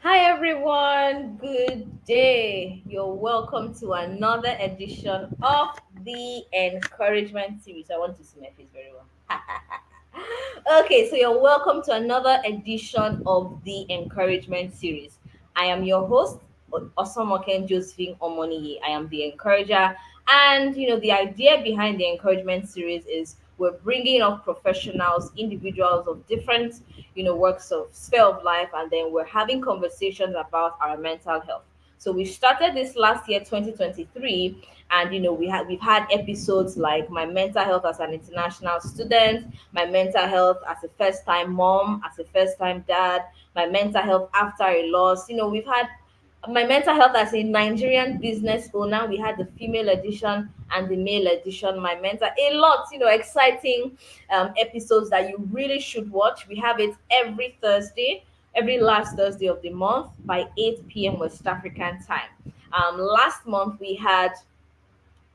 Hi everyone, good day. You're welcome to another edition of the Encouragement Series. I want to see my face very well. Okay, so you're welcome to another edition of the Encouragement Series. I am your host, Osomoken Josephine Omoniye. I am the encourager, and the idea behind the Encouragement Series is we're bringing up professionals, individuals of different works of sphere of life, and then we're having conversations about our mental health. So we started this last year, 2023, and we've had episodes like my mental health as an international student, my mental health as a first time mom, as a first time dad, my mental health after a loss. We've had my mental health as a Nigerian business owner. We had the female edition and the male edition. My mental, a lot, exciting episodes that you really should watch. We have it every Thursday, every last Thursday of the month by 8 p.m. West African time. Last month we had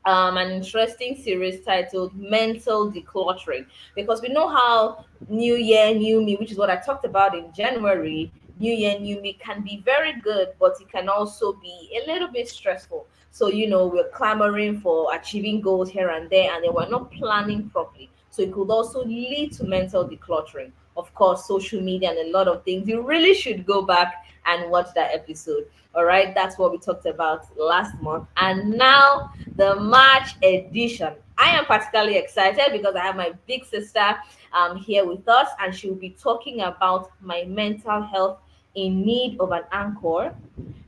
an interesting series titled Mental Decluttering, because we know how New Year, New Me, which is what I talked about in January, New Year, New Me can be very good, but it can also be a little bit stressful. So, we're clamoring for achieving goals here and there, and then we're not planning properly. So, it could also lead to mental decluttering. Of course, social media and a lot of things. You really should go back and watch that episode. All right, that's what we talked about last month. And now the March edition. I am particularly excited because I have my big sister here with us, and she'll be talking about my mental health in need of an anchor.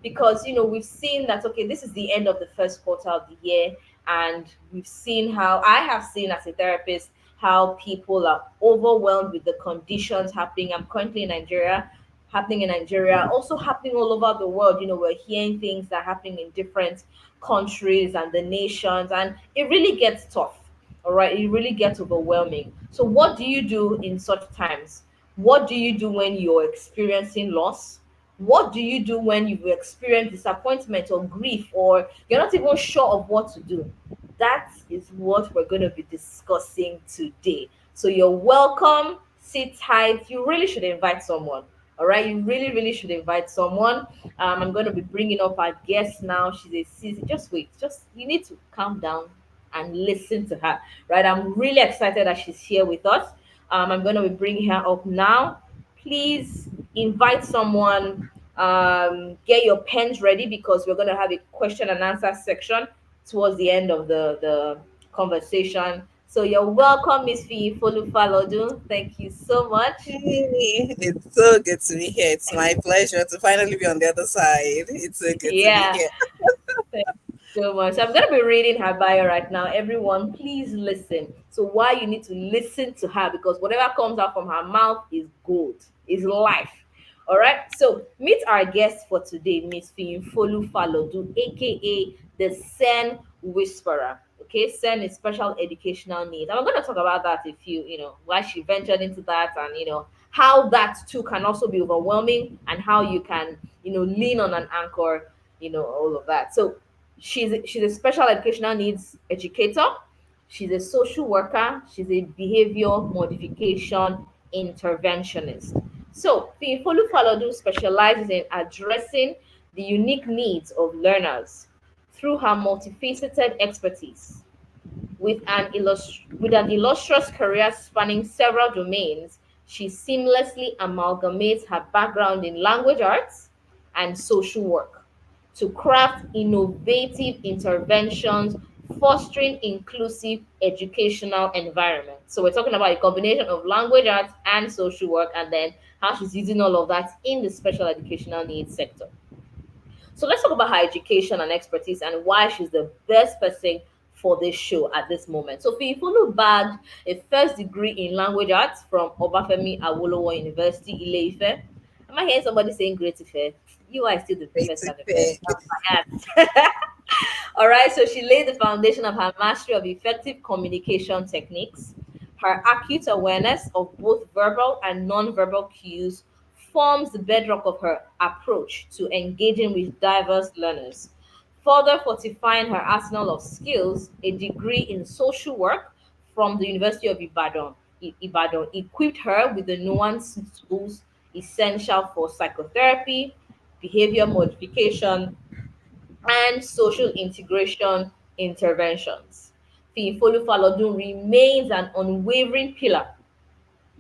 Because we've seen that, okay, this is the end of the first quarter of the year, and we've seen how I have seen as a therapist how people are overwhelmed with the conditions happening. I'm currently in Nigeria, happening in Nigeria, also happening all over the world. We're hearing things that are happening in different countries and the nations, and it really gets tough. All right, it really gets overwhelming. So, what do you do in such times? What do you do when you're experiencing loss? What do you do when you've experienced disappointment or grief, or you're not even sure of what to do? That is what we're going to be discussing today. So you're welcome. Sit tight. You really should invite someone. All right, you really, really should invite someone. I'm going to be bringing up our guest now. She's a season. Just wait. Just you need to calm down and listen to her. Right, I'm really excited that she's here with us. I'm going to be bringing her up now. Please invite someone. Get your pens ready because we're going to have a question and answer section towards the end of the conversation. So you're welcome, Miss Fee Folufalodu. Thank you so much. Hey, it's so good to be here. It's my pleasure to finally be on the other side. It's so good to be Yeah, here. thank you so much. I'm going to be reading her bio right now. Everyone, please listen. So why you need to listen to her, because whatever comes out from her mouth is gold, is life. All right. So meet our guest for today, Miss Fiyinfolu Falodu, aka the Sen Whisperer. Okay, Sen is special educational needs. And we're going to talk about that if why she ventured into that, and how that too can also be overwhelming, and how you can, lean on an anchor, all of that. So she's a special educational needs educator. She's a social worker. She's a behavior modification interventionist. So, Fiyinfolu Falodu specializes in addressing the unique needs of learners through her multifaceted expertise. With an illustrious career spanning several domains, she seamlessly amalgamates her background in language arts and social work to craft innovative interventions fostering inclusive educational environments. So we're talking about a combination of language arts and social work, and then how she's using all of that in the special educational needs sector. So let's talk about her education and expertise and why she's the best person for this show at this moment. So Fiyinfolu bagged a first degree in language arts from Obafemi Awolowo University, Ile-Ife. Am I hearing somebody saying Great Ife? You are still the Great first to and the best. be That's my All right, so she laid the foundation of her mastery of effective communication techniques. Her acute awareness of both verbal and non-verbal cues forms the bedrock of her approach to engaging with diverse learners. Further fortifying her arsenal of skills, a degree in social work from the University of Ibadan equipped her with the nuanced tools essential for psychotherapy, behavior modification, and social integration interventions. Fiyinfolu Falodun remains an unwavering pillar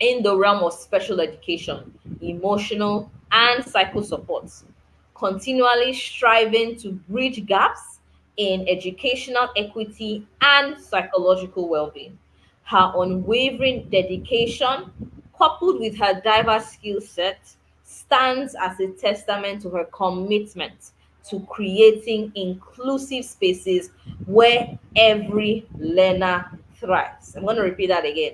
in the realm of special education, emotional, and psycho support, continually striving to bridge gaps in educational equity and psychological well being. Her unwavering dedication, coupled with her diverse skill set, stands as a testament to her commitment to creating inclusive spaces where every learner thrives. I'm going to repeat that again.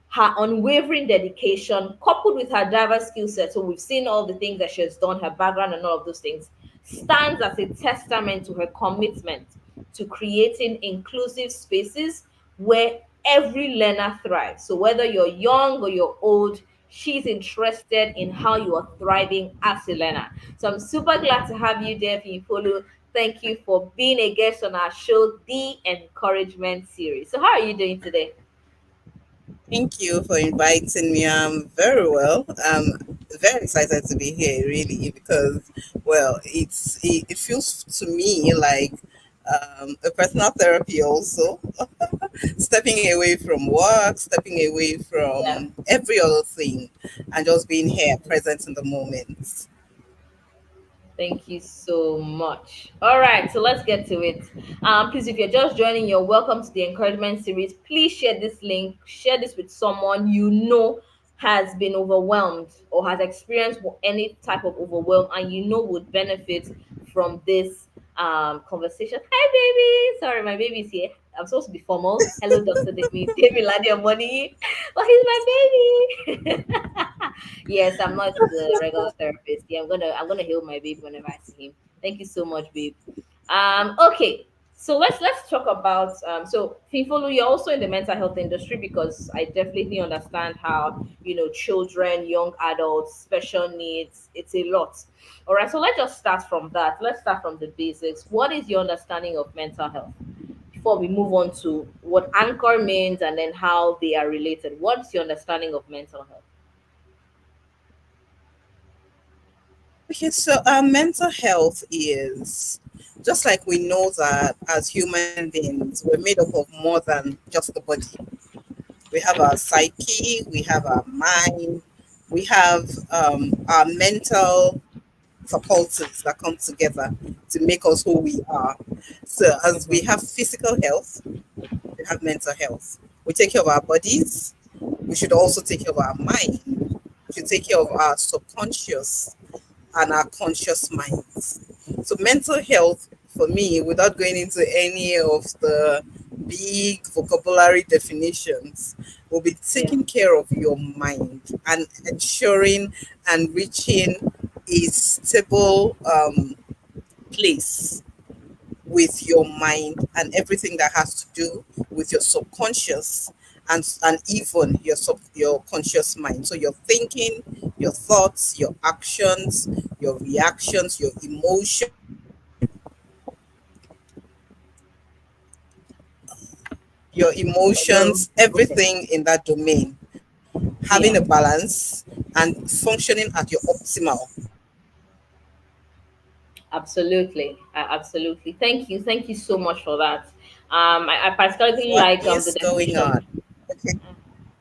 Her unwavering dedication, coupled with her diverse skill set, so we've seen all the things that she has done, her background, and all of those things, stands as a testament to her commitment to creating inclusive spaces where every learner thrives. So, whether you're young or you're old, she's interested in how you are thriving as a learner. So, I'm super glad to have you there, Fiyinfolu. Thank you for being a guest on our show, The Encouragement Series. So, how are you doing today? Thank you for inviting me. I'm very well. I'm very excited to be here, really, because, well, it feels to me like a personal therapy also. Stepping away from work, stepping away Yeah. from every other thing, and just being here, present in the moment. Thank you so much. All right, so let's get to it. Please, if you're just joining, you're welcome to the encouragement series. Please share this link, share this with someone you know has been overwhelmed or has experienced any type of overwhelm and you know would benefit from this conversation. Hi, baby. Sorry, my baby's here. I'm supposed to be formal. Hello, Dr. David Ladia Money. But he's my baby. Yes, I'm not the regular therapist. Yeah, I'm gonna heal my baby whenever I see him. Thank you so much, babe. Okay. So let's talk about so Fifolu, you're also in the mental health industry because I definitely understand how children, young adults, special needs, it's a lot. All right, so let's just start from that. Let's start from the basics. What is your understanding of mental health? Before we move on to what anchor means and then how they are related. What's your understanding of mental health? Okay, so mental health is just like we know that as human beings, we're made up of more than just the body. We have our psyche, we have our mind, we have our mental faculties that come together to make us who we are. So, as we have physical health, we have mental health. We take care of our bodies, we should also take care of our mind, we should take care of our subconscious and our conscious minds. So, mental health for me, without going into any of the big vocabulary definitions, will be Yeah. taking care of your mind and ensuring and reaching a stable place with your mind and everything that has to do with your subconscious and even your conscious mind. So your thinking, your thoughts, your actions, your reactions, your Hello. emotions, Okay. everything in that domain, having Yeah. a balance and functioning at your optimal. Absolutely. Absolutely. Thank you. Thank you so much for that. I particularly What like the is going definition. on? Okay,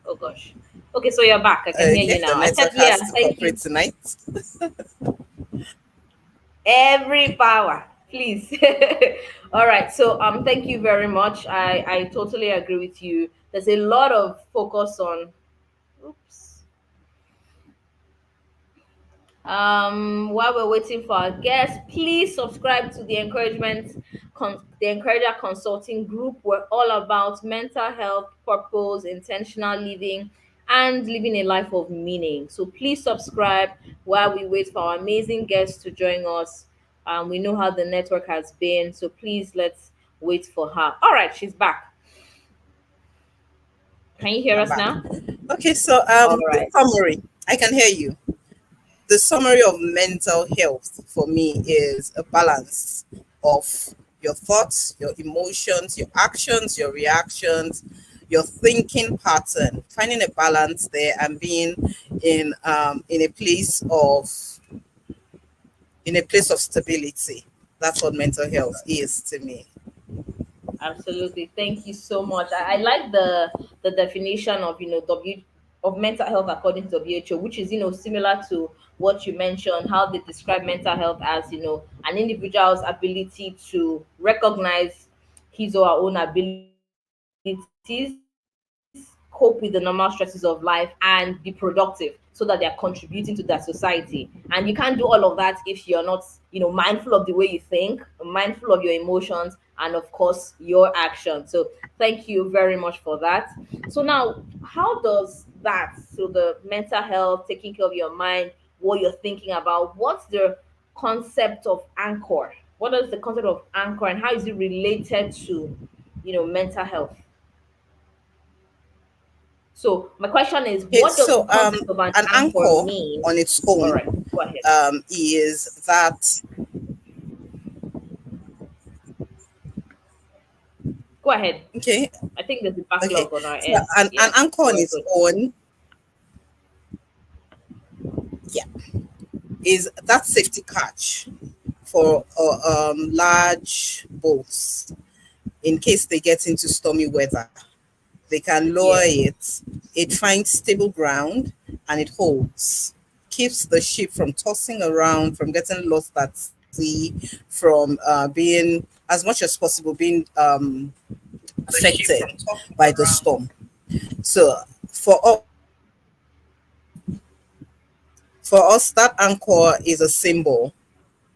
Oh gosh. Okay, so you're back. I can hear you okay, the now. I said network yeah. has to Thank cooperate you. tonight. Every power, please. All right. So thank you very much. I totally agree with you. There's a lot of focus on. Oops. While we're waiting for our guests, please subscribe to the the Encourager Consulting Group. We're all about mental health, purpose, intentional living, and living a life of meaning. So please subscribe while we wait for our amazing guests to join us. We know how the network has been, so please let's wait for her. All right, she's back. Can you hear I'm us back. now? Okay, so All the right. summary. I can hear you. The summary of mental health for me is a balance of your thoughts, your emotions, your actions, your reactions, your thinking pattern. Finding a balance there and being in a place of in a place of stability. That's what mental health is to me. Absolutely. Thank you so much. I like the definition of W of mental health according to WHO, which is similar to what you mentioned, how they describe mental health as an individual's ability to recognize his or her own abilities, cope with the normal stresses of life, and be productive so that they are contributing to that society. And you can't do all of that if you're not mindful of the way you think, mindful of your emotions, and of course your action. So thank you very much for that. So now, how does that, so the mental health, taking care of your mind, what you're thinking about, what's the concept of anchor? What is the concept of anchor, and how is it related to mental health? So my question is, Okay, what does the so concept of an an anchor anchor mean? on its All own right, go ahead. is that Go ahead. okay. I think there's a Okay, backlog on our so end. an Yeah. anchor Go on ahead. its Go ahead. own, yeah, is that safety catch for large boats in case they get into stormy weather. They can lower Yeah. it. It finds stable ground and it holds. Keeps the ship from tossing around, from getting lost at sea, from being, as much as possible, being The ship affected from tossing by the around. storm. So for us, that anchor is a symbol.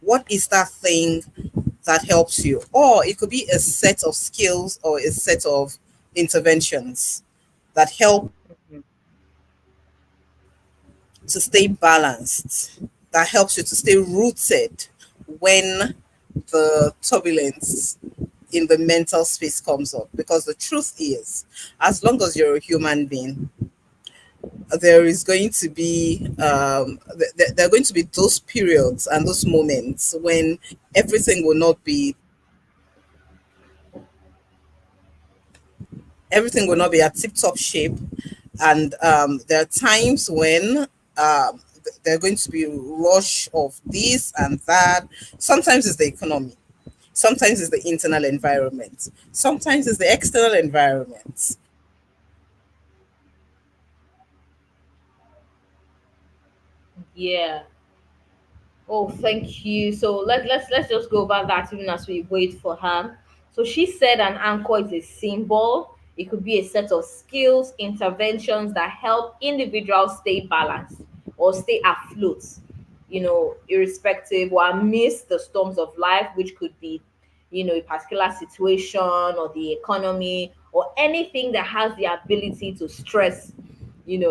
What is that thing that helps you? Or it could be a set of skills or a set of interventions that help to stay balanced, that helps you to stay rooted when the turbulence in the mental space comes up. Because the truth is, as long as you're a human being, there is going to be there are going to be those periods and those moments when everything will not be at tip top shape, and there are times when there are going to be a rush of this and that. Sometimes it's the economy, sometimes it's the internal environment, sometimes it's the external environment. Yeah. Oh, thank you. So let's just go over that even as we wait for her. So she said an anchor is a symbol. It could be a set of skills, interventions that help individuals stay balanced or stay afloat, irrespective or amidst the storms of life, which could be, a particular situation or the economy or anything that has the ability to stress,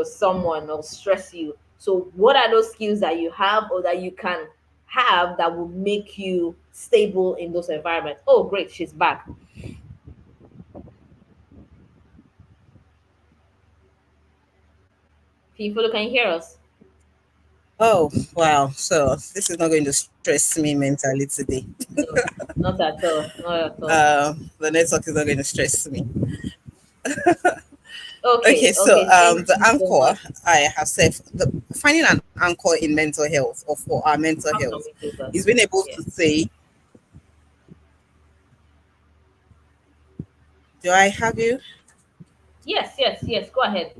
someone or stress you. So what are those skills that you have or that you can have that will make you stable in those environments? Oh, great, she's back. People, can you hear us? Oh wow, so this is not going to stress me mentally today. No, not at all. Not at all. The network is not going to stress me. Okay, Okay, so okay. Thank the you so anchor, much. I have said, finding an anchor in mental health or for our mental How can health we do that? is being able Yeah. to say, do I have you? Yes, yes, yes. Go ahead.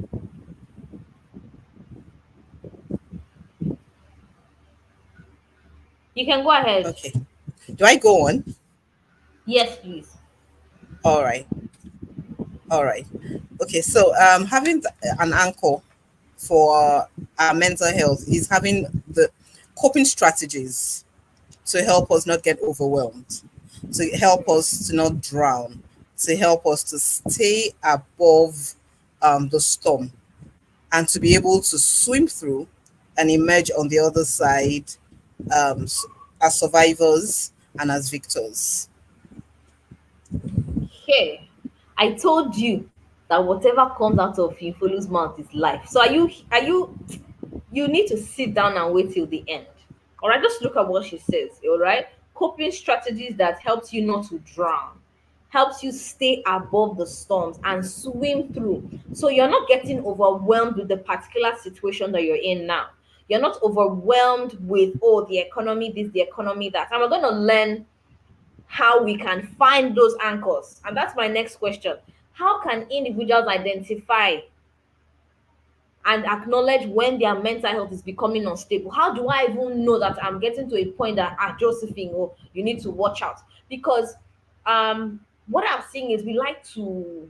You can go ahead. Okay. Do I go on? Yes, please. All right. All right. Okay. So having an anchor for our mental health is having the coping strategies to help us not get overwhelmed, to help us to not drown, to help us to stay above the storm, and to be able to swim through and emerge on the other side as survivors and as victors. Okay. I told you that whatever comes out of Infolu's mouth is life. So you need to sit down and wait till the end. All right, just look at what she says. All right, coping strategies that helps you not to drown, helps you stay above the storms and swim through. So you're not getting overwhelmed with the particular situation that you're in now. You're not overwhelmed with, oh, the economy this, the economy that. And we're going to learn how we can find those anchors. And that's my next question. How can individuals identify and acknowledge when their mental health is becoming unstable? How do I even know that I'm getting to a point that, Josephine, oh, you need to watch out? Because what I'm seeing is we like to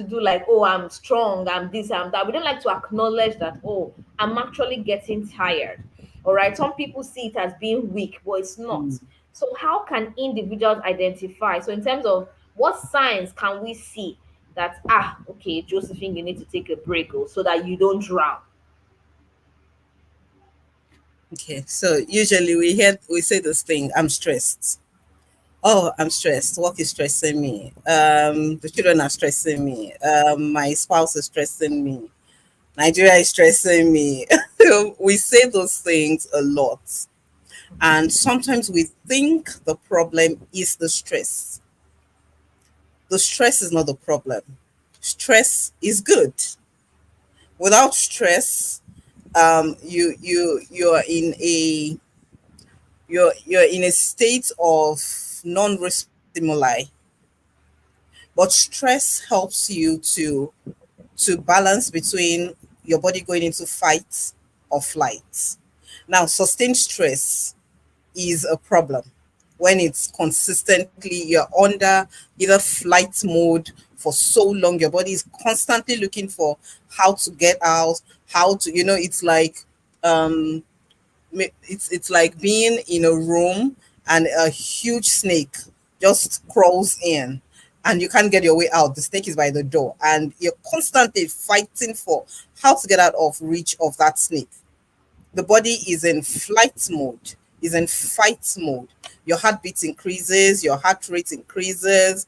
do like, oh, I'm strong, I'm this, I'm that. We don't like to acknowledge that, oh, I'm actually getting tired. All right. Some people see it as being weak, but it's not. Mm. So how can individuals identify? So in terms of what signs can we see that, okay, Josephine, you need to take a break, so that you don't drown? Okay, so usually we say this thing, I'm stressed. Oh, I'm stressed. Work is stressing me. The children are stressing me. My spouse is stressing me. Nigeria is stressing me. We say those things a lot. And sometimes we think the problem is the stress. The stress is not the problem. Stress is good. Without stress, you're in a you're in a state of non-risk stimuli, but stress helps you to balance between your body going into fight or flight. Now, sustained stress is a problem when it's consistently you're under either flight mode for so long. Your body is constantly looking for how to get out, how to, it's like um it's like being in a room and a huge snake just crawls in and you can't get your way out. The snake is by the door and you're constantly fighting for how to get out of reach of that snake. The body is in flight mode, is in fight mode. Your heartbeat increases, your heart rate increases,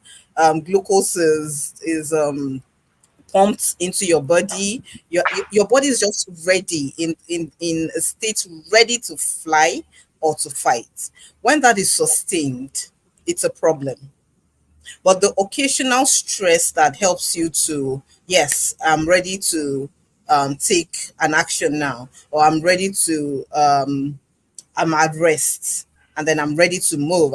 glucose is pumped into your body. Your body is just ready in a state ready to fly or to fight. When that is sustained, it's a problem. But the occasional stress that helps you to, yes, I'm ready to take an action now, or I'm ready to I'm at rest and then I'm ready to move.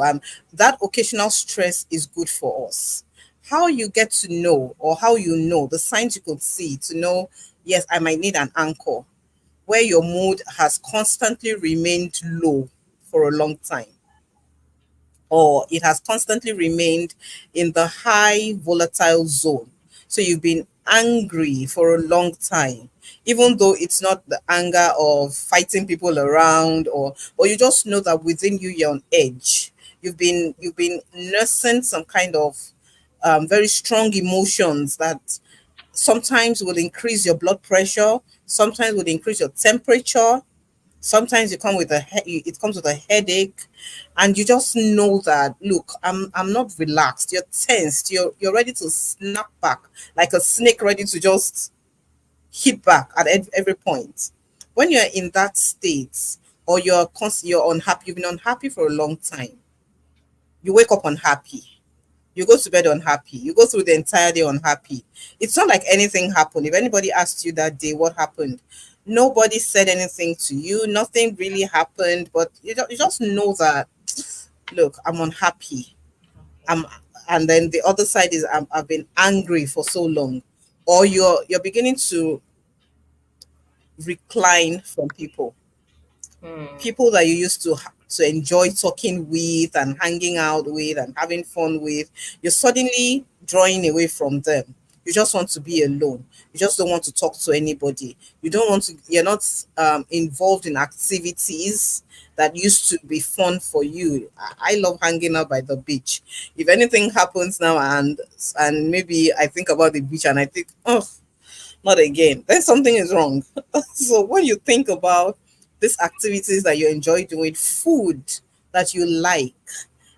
That occasional stress is good for us. How you get to know, or how you know, the signs you could see to know, yes, I might need an anchor, where your mood has constantly remained low for a long time, or it has constantly remained in the high volatile zone. So you've been angry for a long time, even though it's not the anger of fighting people around, or you just know that within you you're on edge. You've been nursing some kind of very strong emotions that sometimes will increase your blood pressure, sometimes will increase your temperature. Sometimes it comes with a headache, and you just know that, look, I'm not relaxed. You're tensed. You're ready to snap back like a snake, ready to just hit back at every point. When you're in that state, or you're unhappy, you've been unhappy for a long time. You wake up unhappy. You go to bed unhappy. You go through the entire day unhappy. It's not like anything happened. If anybody asked you that day what happened, nobody said anything to you. Nothing really happened, but you just know that, look, I'm unhappy. I'm, and then the other side is I've been angry for so long, or you're beginning to recline from people. Hmm. People that you used to enjoy talking with and hanging out with and having fun with, you're suddenly drawing away from them. You just want to be alone. You just don't want to talk to anybody. You're not involved in activities that used to be fun for you. I love hanging out by the beach. If anything happens now and maybe I think about the beach and I think, oh, not again, then something is wrong. So when you think about these activities that you enjoy doing, food that you like,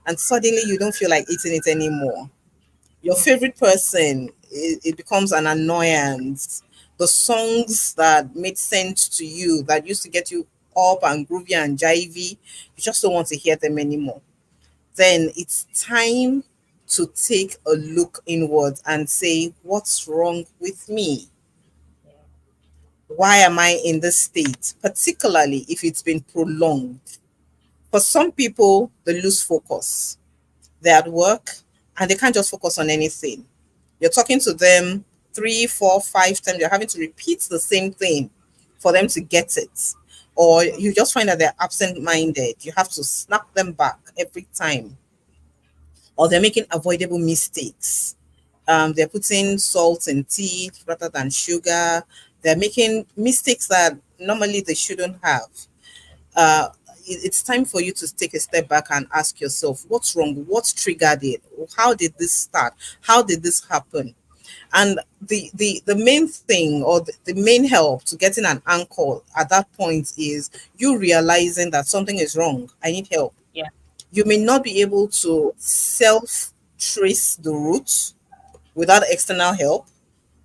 and suddenly you don't feel like eating it anymore, your favorite person, it becomes an annoyance. The songs that made sense to you, that used to get you up and groovy and jivey, you just don't want to hear them anymore. Then it's time to take a look inwards and say, what's wrong with me? Why am I in this state? Particularly if it's been prolonged. For some people, they lose focus. They're at work and they can't just focus on anything. You're talking to them 3, 4, 5 times. You're having to repeat the same thing for them to get it. Or you just find that they're absent minded. You have to snap them back every time. Or they're making avoidable mistakes. They're putting salt in tea rather than sugar. They're making mistakes that normally they shouldn't have. uh, it's time for you to take a step back and ask yourself, what's wrong? What triggered it? How did this start? How did this happen? And the main thing, or the main help to getting an anchor at that point is you realizing that something is wrong. I need help. Yeah, You may not be able to self trace the roots without external help,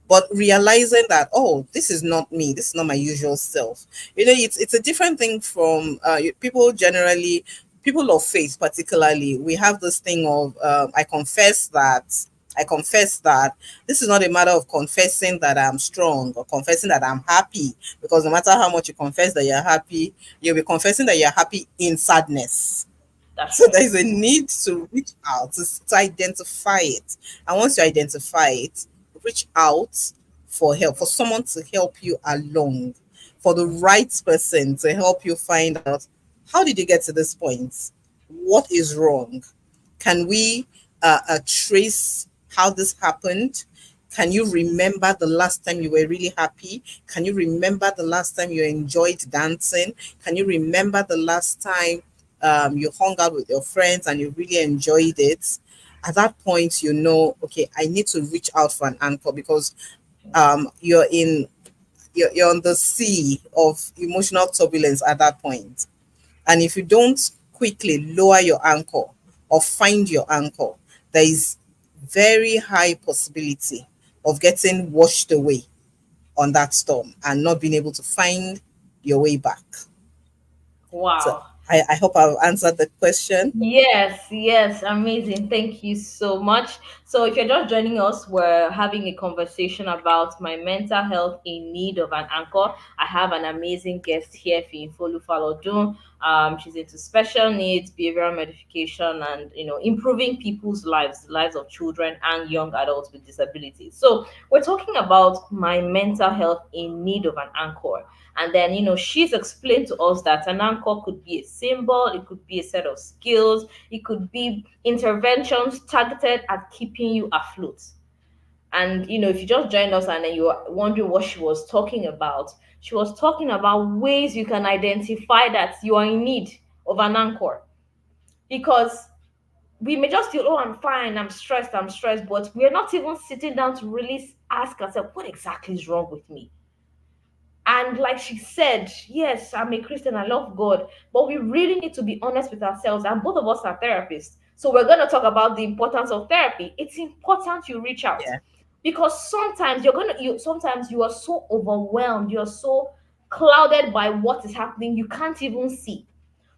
but realizing that, oh, this is not me, this is not my usual self. It's a different thing from people generally, people of faith particularly. We have this thing of I confess that this is not a matter of confessing that I'm strong or confessing that I'm happy, because no matter how much you confess that you're happy, you'll be confessing that you're happy in sadness. that's So true. there is a need to reach out to identify it. And once you identify it, reach out for help, for someone to help you along, for the right person to help you find out, how did you get to this point? What is wrong? Can we trace how this happened? Can you remember the last time you were really happy? Can you remember the last time you enjoyed dancing? Can you remember the last time you hung out with your friends and you really enjoyed it? At that point, okay, I need to reach out for an anchor, because you're you're on the sea of emotional turbulence at that point. And if you don't quickly lower your anchor or find your anchor, there is very high possibility of getting washed away on that storm and not being able to find your way back. So Wow. I hope I've answered the question. Yes, yes, amazing. Thank you so much. So, if you're just joining us, we're having a conversation about my mental health in need of an anchor. I have an amazing guest here, Fiyinfolu Falodun. She's into special needs, behavioral modification, and improving people's lives, the lives of children and young adults with disabilities. So, we're talking about my mental health in need of an anchor. And then, she's explained to us that an anchor could be a symbol, it could be a set of skills, it could be interventions targeted at keeping you afloat. And, if you just joined us and then you are wondering what she was talking about ways you can identify that you are in need of an anchor. Because we may just feel, oh, I'm fine, I'm stressed, but we're not even sitting down to really ask ourselves, what exactly is wrong with me? And like she said, yes, I'm a Christian, I love God, but we really need to be honest with ourselves. And both of us are therapists. So we're going to talk about the importance of therapy. It's important you reach out, Yeah. because sometimes sometimes you are so overwhelmed, you're so clouded by what is happening, you can't even see.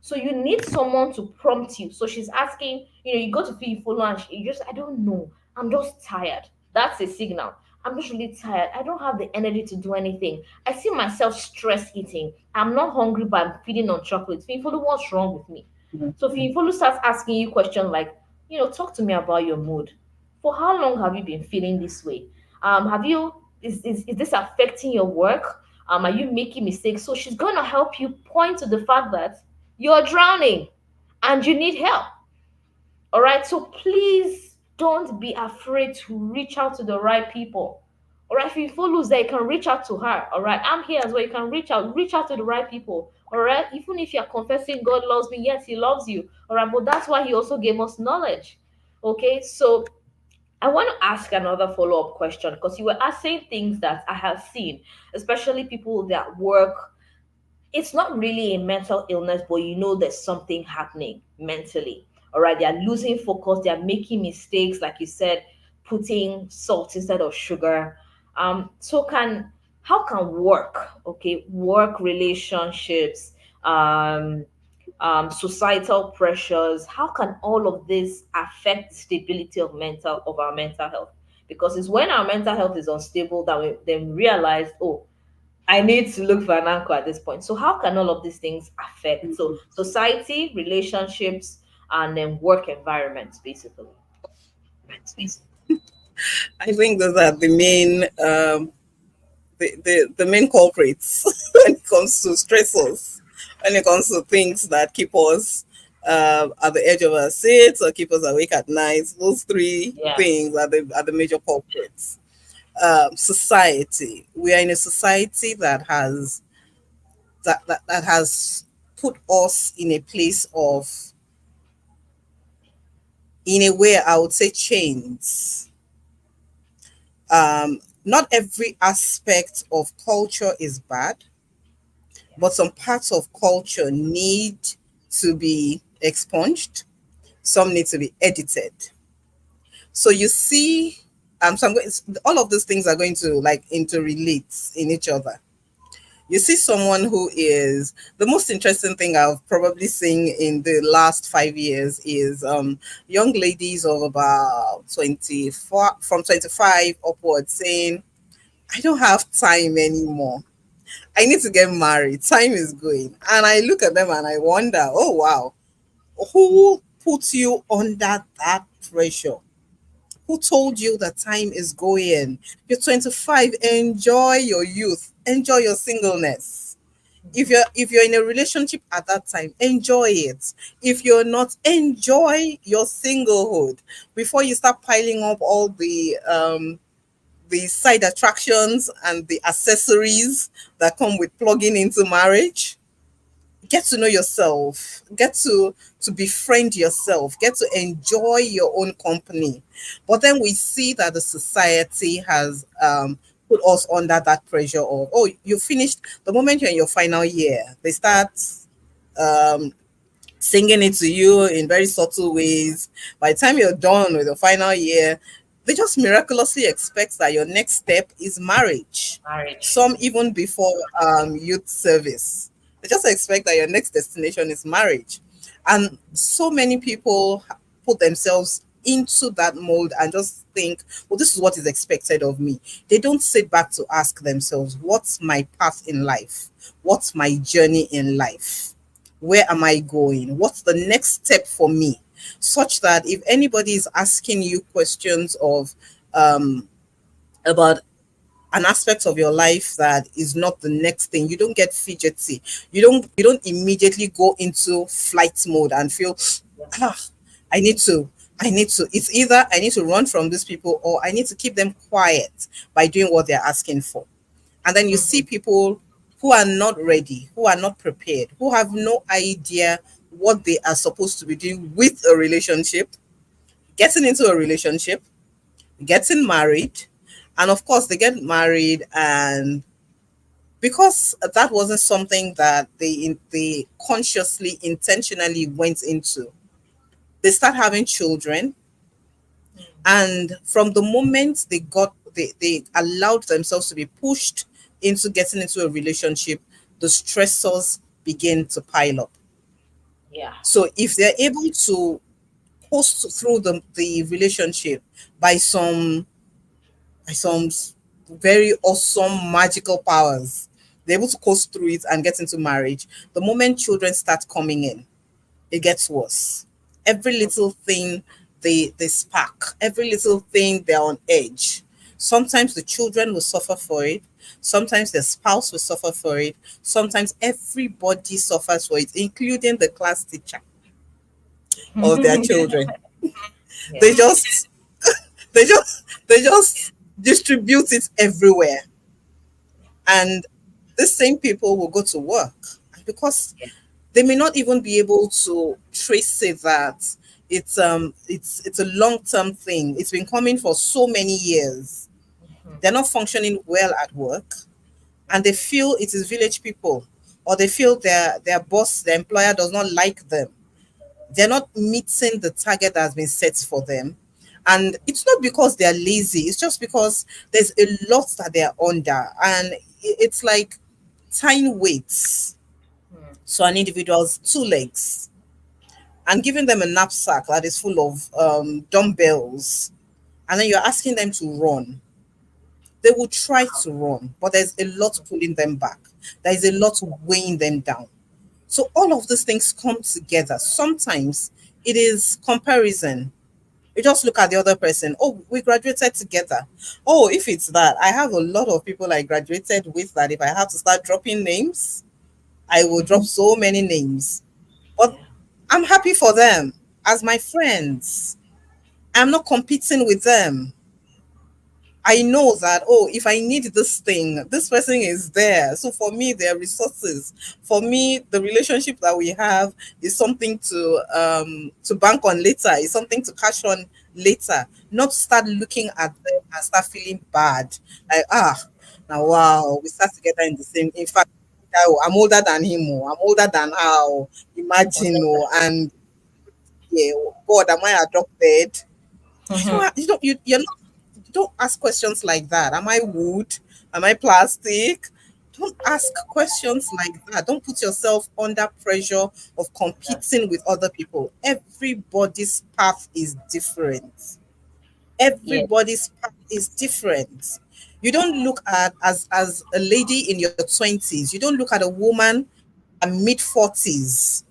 So you need someone to prompt you. So she's asking, you go to feel follow and you just, I don't know, I'm just tired. That's a signal. I'm just really tired. I don't have the energy to do anything. I see myself stress eating. I'm not hungry, but I'm feeding on chocolate. Finfolu, what's wrong with me? So Mhm. Finfolu starts asking you questions like, talk to me about your mood. For how long have you been feeling this way? Have you is this affecting your work? Are you making mistakes? So she's gonna help you point to the fact that you're drowning and you need help. All right. So please don't be afraid to reach out to the right people. All right. If you follow there, you can reach out to her. All right. I'm here as well. You can reach out to the right people. All right. Even if you're confessing God loves me, yes, He loves you. All right. But that's why He also gave us knowledge. Okay. So I want to ask another follow up question, because you were asking things that I have seen, especially people that work. It's not really a mental illness, but there's something happening mentally. All right, they're losing focus, they're making mistakes, like you said, putting salt instead of sugar. So can how can work, okay, work relationships, um, societal pressures, how can all of this affect the stability of our mental health? Because it's when our mental health is unstable that we then realize, oh, I need to look for an anchor at this point. So how can all of these things affect so society, relationships, and then work environments basically? I think those are the main the main culprits when it comes to stressors, when it comes to things that keep us at the edge of our seats or keep us awake at night. Those three Yeah. things are the major culprits. Society. We are in a society that has put us in a place of, in a way, I would say, chains. Not every aspect of culture is bad, but some parts of culture need to be expunged. Some need to be edited. So you see, so all of these things are going to like interrelate in each other. You see someone who is the most interesting thing I've probably seen in the last 5 years is young ladies of about 24 from 25 upwards saying, I don't have time anymore. I need to get married. Time is going. And I look at them and I wonder, oh wow, who put you under that pressure? Who told you that time is going? You're 25. Enjoy your youth. Enjoy your singleness. If you're in a relationship at that time, enjoy it. If you're not, enjoy your singlehood before you start piling up all the side attractions and the accessories that come with plugging into marriage. Get to know yourself, get to befriend yourself, get to enjoy your own company. But then we see that the society has put us under that pressure of, oh, you finished. The moment you're in your final year, they start um singing it to you in very subtle ways. By the time you're done with the final year, they just miraculously expect that your next step is marriage. Marriage. Some even before youth service. They just expect that your next destination is marriage. And so many people put themselves into that mold and just think, well, this is what is expected of me. They don't sit back to ask themselves, what's my path in life? What's my journey in life? Where am I going? What's the next step for me? Such that if anybody is asking you questions of um, about an aspect of your life that is not the next thing, you don't get fidgety. You don't immediately go into flight mode and feel, ah, I need to. I need to. It's either I need to run from these people or I need to keep them quiet by doing what they're asking for. And then you see people who are not ready, who are not prepared, who have no idea what they are supposed to be doing with a relationship, getting into a relationship, getting married. And of course, they get married, and because that wasn't something that they consciously, intentionally went into, they start having children. And from the moment they allowed themselves to be pushed into getting into a relationship, the stressors begin to pile up. Yeah. So if they're able to coast through the relationship by some very awesome magical powers, they're able to coast through it and get into marriage. The moment children start coming in, it gets worse. Every little thing they spark, every little thing they're on edge. Sometimes the children will suffer for it. Sometimes the spouse will suffer for it. Sometimes everybody suffers for it, including the class teacher of their children. Yeah. They just they just distribute it everywhere. And these same people will go to work because Yeah. they may not even be able to trace it that it's a long-term thing. It's been coming for so many years. They're not functioning well at work, and they feel it is village people, or they feel their boss, their employer does not like them. They're not meeting the target that has been set for them. And it's not because they're lazy, it's just because there's a lot that they're under. And it's like tying weights so an individual's two legs and giving them a knapsack that is full of dumbbells, and then you're asking them to run. They will try to run, but there's a lot pulling them back. There is a lot weighing them down. So all of these things come together. Sometimes it is comparison. You just look at the other person. Oh, we graduated together. Oh, if it's that, I have a lot of people I graduated with that if I have to start dropping names, I will drop Mhm. so many names. But Yeah. I'm happy for them as my friends. I'm not competing with them. I know that, oh, if I need this thing, this person is there. So for me, there are resources. For me, the relationship that we have is something to bank on later, is something to cash on later, not start looking at them and start feeling bad. Like, now wow, we start together in the same. In fact, oh, I'm older than him, oh, I'm older than her. Oh, imagine, oh, Unnecessary. and yeah, God, am I adopted? Mhm. You're not, you don't ask questions like that. Am I wood? Am I plastic? Don't ask questions like that. Don't put yourself under pressure of competing with other people. Everybody's path is different. Yeah. Everybody's path is different. You don't look at as a lady in your 20s, you don't look at a woman in her mid 40s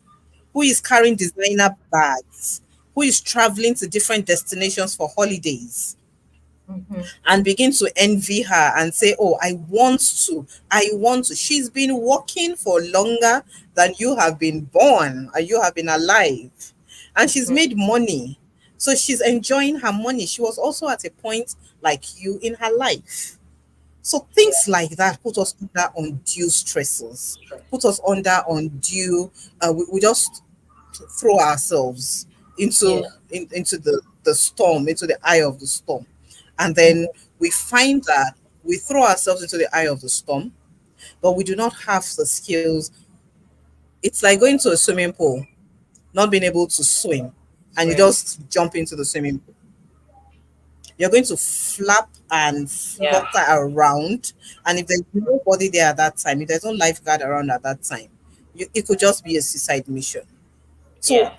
who is carrying designer bags, who is traveling to different destinations for holidays Mhm. and begin to envy her and say, oh, I want to. She's been working for longer than you have been born and you have been alive. And she's Mhm. made money. So she's enjoying her money. She was also at a point like you in her life. So Yeah. things like that put us under undue stresses, put us under undue, we just throw ourselves Yeah. into the storm, into the eye of the storm. And then Mhm. we find that we throw ourselves into the eye of the storm, but we do not have the skills. It's like going to a swimming pool, not being able to swim, and you Swim. just jump into the swimming pool. You're going to flap and Yeah. flutter around. And if there's nobody there at that time, if there's no lifeguard around at that time, it could just be a suicide mission. So Yeah.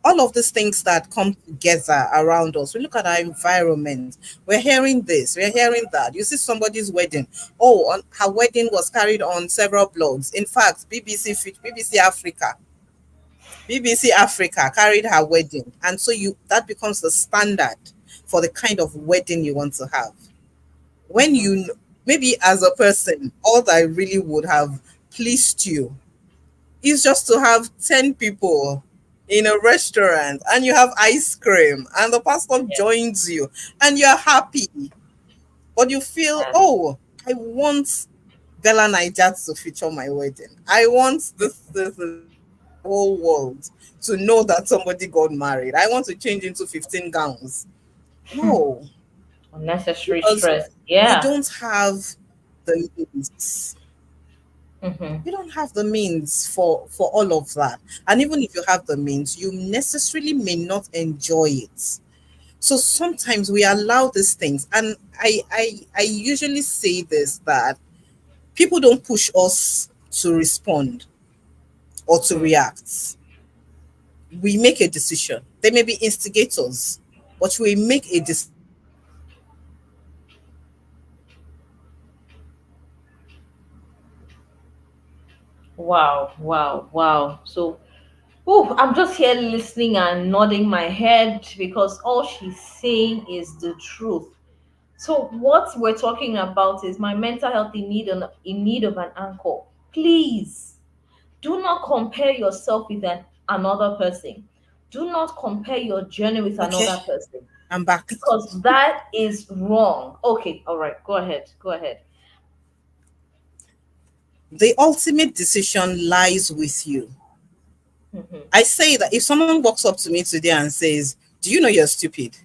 all of these things that come together around us, we look at our environment. We're hearing this, we're hearing that. You see somebody's wedding. Oh, her wedding was carried on several blogs. In fact, BBC Africa carried her wedding, and so you that becomes the standard for the kind of wedding you want to have. When Mhm. you maybe as a person, all that really would have pleased you is just to have 10 people in a restaurant and you have ice cream and the pastor Yeah. joins you and you're happy, but you feel, Yeah. oh, I want Bella Niger to feature my wedding. I want the whole world to know that somebody got married. I want to change into 15 gowns. No, Unnecessary because stress. you Yeah. don't have the means. Mhm. You don't have the means for all of that. And even if you have the means, you necessarily may not enjoy it. So sometimes we allow these things. And I usually say this, that people don't push us to respond or to Mhm. react. We make a decision. They may be instigators, but we make a decision to respond. And we don't Wow. Wow. Wow. So, oh, I'm just here listening and nodding my head because all she's saying is the truth. So what we're talking about is my mental health in need of an anchor. Please do not compare yourself with another person. Do not compare your journey with okay, another person I'm back. because that is wrong. Okay, all right, go ahead. Go ahead. The ultimate decision lies with you. Mhm. I say that if someone walks up to me today and says, do you know you're stupid?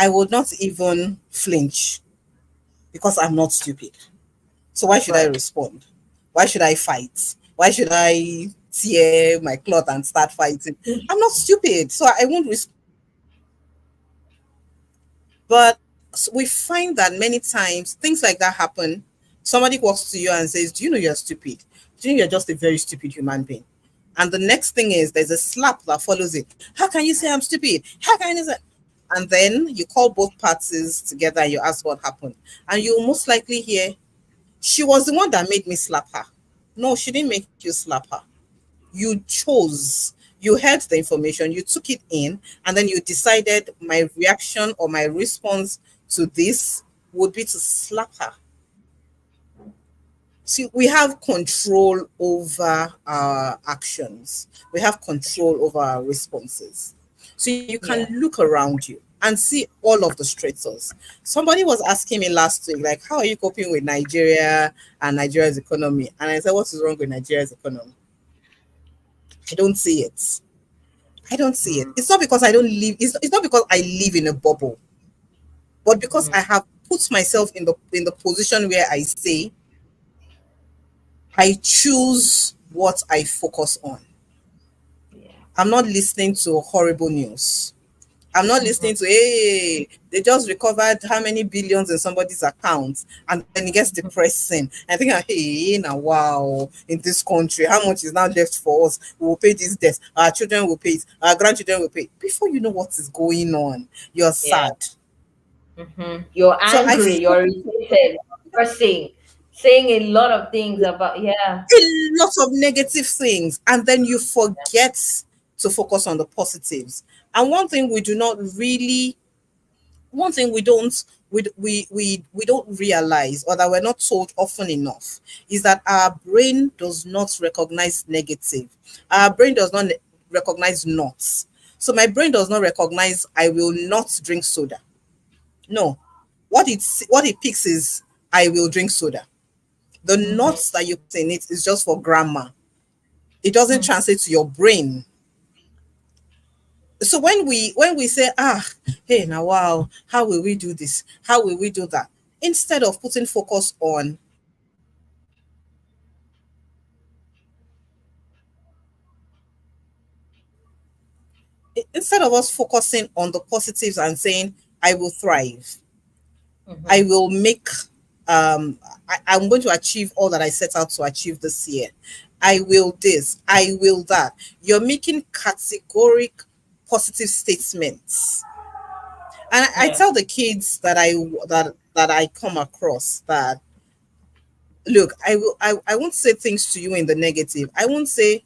I would not even flinch because I'm not stupid. So why should I Right. respond? Why should I fight? Why should I tear my cloth and start fighting? I'm not stupid, so I won't respond. But we find that many times things like that happen. Somebody walks to you and says, do you know you're stupid? Do you know you're just a very stupid human being? And the next thing is there's a slap that follows it. How can you say I'm stupid? How can you say? And then you call both parties together and you ask what happened. And you most likely hear, she was the one that made me slap her. No, she didn't make you slap her. You chose, you heard the information, you took it in, and then you decided my reaction or my response to this would be to slap her. See, we have control over our actions, we have control over our responses. So you can Yeah. look around you and see all of the stressors. Somebody was asking me last week, like, how are you coping with Nigeria and Nigeria's economy? And I said, what is wrong with Nigeria's economy? I don't see it. I don't see it. Mm. It's not because I don't live, it's not because I live in a bubble, but because I Mm. have put myself in the position where I say I choose what I focus on. Yeah. I'm not listening to horrible news. I'm not Mhm. listening to, hey, they just recovered how many billions in somebody's account, and then it gets depressing. I think, hey, now wow, in this country, how much is now left for us? We will pay this debt. Our children will pay it. Our grandchildren will pay it. Before you know what is going on, you're Yeah. sad. You're So I angry, you're focus irritated, saying a lot of things about, yeah. a lot of negative things, and then you forget to focus on the positives. And one thing we do not really, one thing we don't realize, or that we're not told often enough, is that our brain does not recognize negative. Our brain does not recognize not. So my brain does not recognize I will not drink soda. No. What it picks is I will drink soda. The Hmm. nots that you put in it is just for grammar. It doesn't translate to your brain. So when we say, hey, now wow, how will we do this, how will we do that, instead of putting focus on, instead of us focusing on the positives and saying I will thrive, I Hmm. will make, I'm going to achieve all that I set out to achieve this year, I will this, I will that, you're making categoric positive statements. And I Yeah. tell the kids that I come across that, look, I won't say things to you in the negative. I won't say,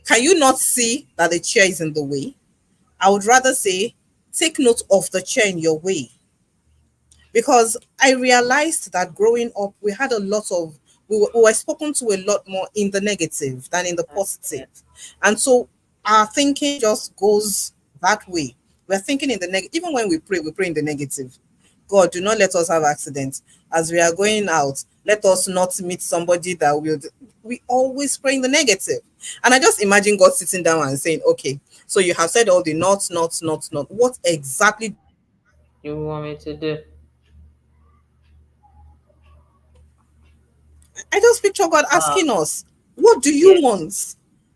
can you not see that the chair is in the way? I would rather say, take note of the chair in your way. Because I realized that growing up, we were spoken to a lot more in the negative than in the Yeah. positive. And so our thinking just goes that way. We're thinking in the negative. Even when we pray in the negative. God, do not let us have accidents. As we are going out, let us not meet somebody that will. We always pray in the negative. And I just imagine God sitting down and saying, okay, so you have said all the not, not, not, not. What exactly do you want me to do? You want me to do? I just picture God Wow. asking us, what do you Yeah. want?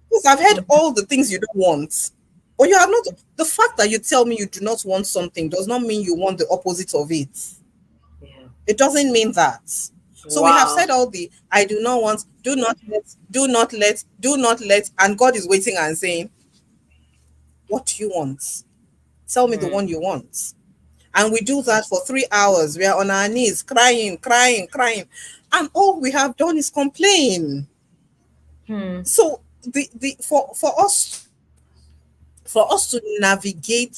Because I've heard Mhm. all the things you don't want. But you have not, the fact that you tell me you do not want something does not mean you want the opposite of it. Yeah. It doesn't mean that. So we have Wow. said all the I do not want, do not let, do not let, do not let, and God is waiting and saying, what do you want? Tell me the Mm. one you want. And we do that for 3 hours. We are on our knees, crying, crying, crying. And all we have done is complain. Hmm. So the for us to navigate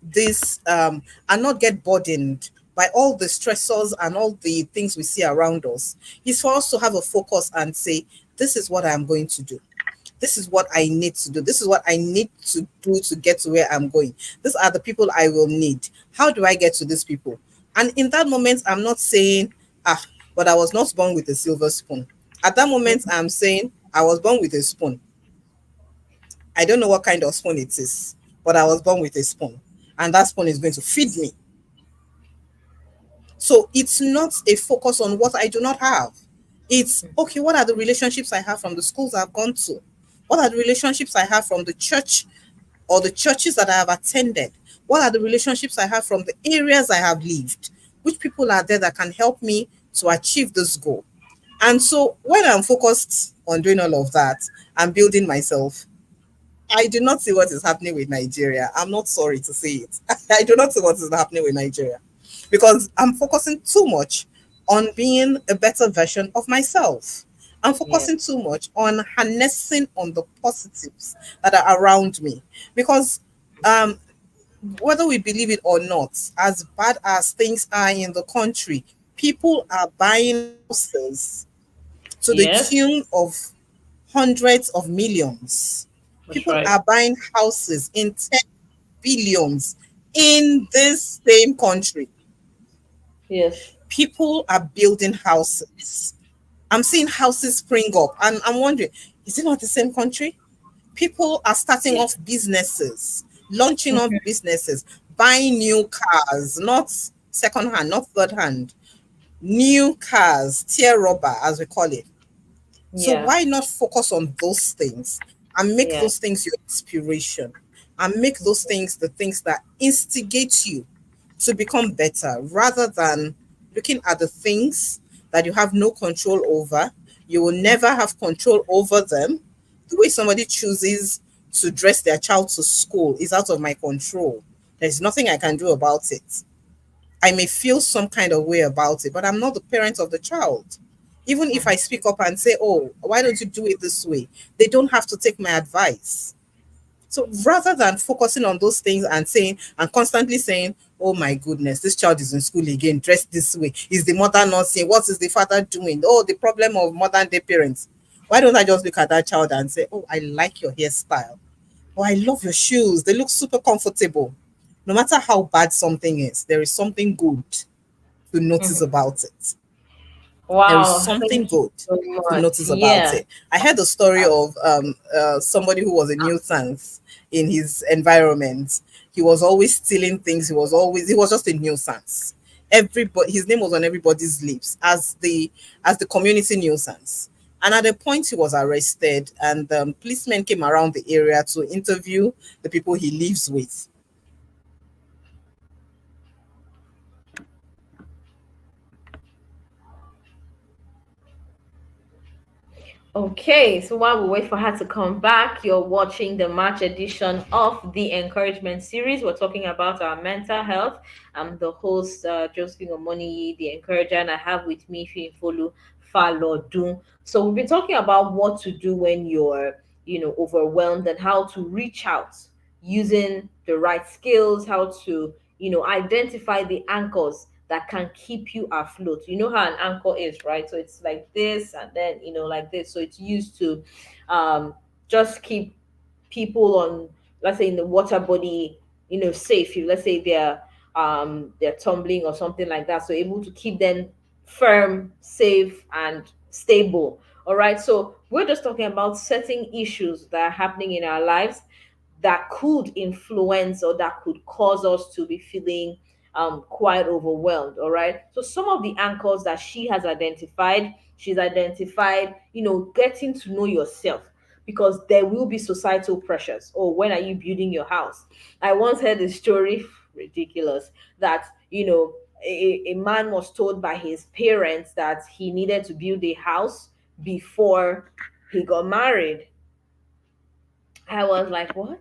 this, and not get burdened by all the stressors and all the things we see around us, is for us to have a focus and say, this is what I'm going to do, this is what I need to do, this is what I need to do to get to where I'm going, these are the people I will need, how do I get to these people? And in that moment, I'm not saying, but I was not born with a silver spoon. At that moment, I'm saying, I was born with a spoon. I don't know what kind of spoon it is, but I was born with a spoon, and that spoon is going to feed me. So it's not a focus on what I do not have. It's okay, what are the relationships I have from the schools I've gone to? What are the relationships I have from the church or the churches that I have attended? What are the relationships I have from the areas I have lived? Which people are there that can help me to achieve this goal? And so when I'm focused on doing all of that, I'm building myself. I do not see what is happening with Nigeria. I'm not sorry to say it. I do not see what is happening with Nigeria because I'm focusing too much on being a better version of myself. I'm Yeah. focusing too much on harnessing on the positives that are around me because um, whether we believe it or not, as bad as things are in the country, people are buying houses to the Yes, tune of hundreds of millions. that's People right. are buying houses in 10 billions in this same country. Yes. People are building houses. I'm seeing houses spring up, and I'm wondering, is it not the same country? People are starting Yeah. off businesses, launching off businesses, buying new cars, not second hand, not third hand, new cars, tear rubber, as we call it. So Yeah. why not focus on those things and make Yeah. those things your inspiration and make those things the things that instigate you to become better rather than looking at the things that you have no control over. You will never have control over them. The way somebody chooses to dress their child to school is out of my control. There's nothing I can do about it. I may feel some kind of way about it, but I'm not the parent of the child. Even if I speak up and say, oh, why don't you do it this way? They don't have to take my advice. So rather than focusing on those things and saying, and constantly saying, oh my goodness, this child is in school again, dressed this way. Is the mother not saying, what is the father doing? Oh, the problem of modern day parents. Why don't I just look at that child and say, oh, I like your hairstyle. Oh, I love your shoes. They look super comfortable. No matter how bad something is, there is something good to notice about it. There is Wow. something Thank you good so to much. notice about Yeah. it. I heard the story of somebody who was a nuisance in his environment. He was always stealing things. He was just a nuisance. Everybody, his name was on everybody's lips as the community nuisance. And at a point, he was arrested, and policemen came around the area to interview the people he lives with. Okay, so while we wait for her to come back, you're watching the March edition of the Encouragement series. We're talking about our mental health. I'm the host, Josephine Omoni, the encourager, and I have with me Finfolu Falodun. So we've been talking about what to do when you're, overwhelmed and how to reach out using the right skills, how to, identify the anchors that can keep you afloat. You know how an anchor is, right? So it's like this and then, like this. So it's used to um, just keep people on, let's say in the water body, safe. Let's say they're tumbling or something like that. So able to keep them firm, safe, and stable. All right. So we're just talking about certain issues that are happening in our lives that could influence or that could cause us to be feeling quite overwhelmed. All right. So some of the anchors that she's identified, getting to know yourself because there will be societal pressures. Oh, when are you building your house? I once heard a story, ridiculous, that, a man was told by his parents that he needed to build a house before he got married. I was like, what?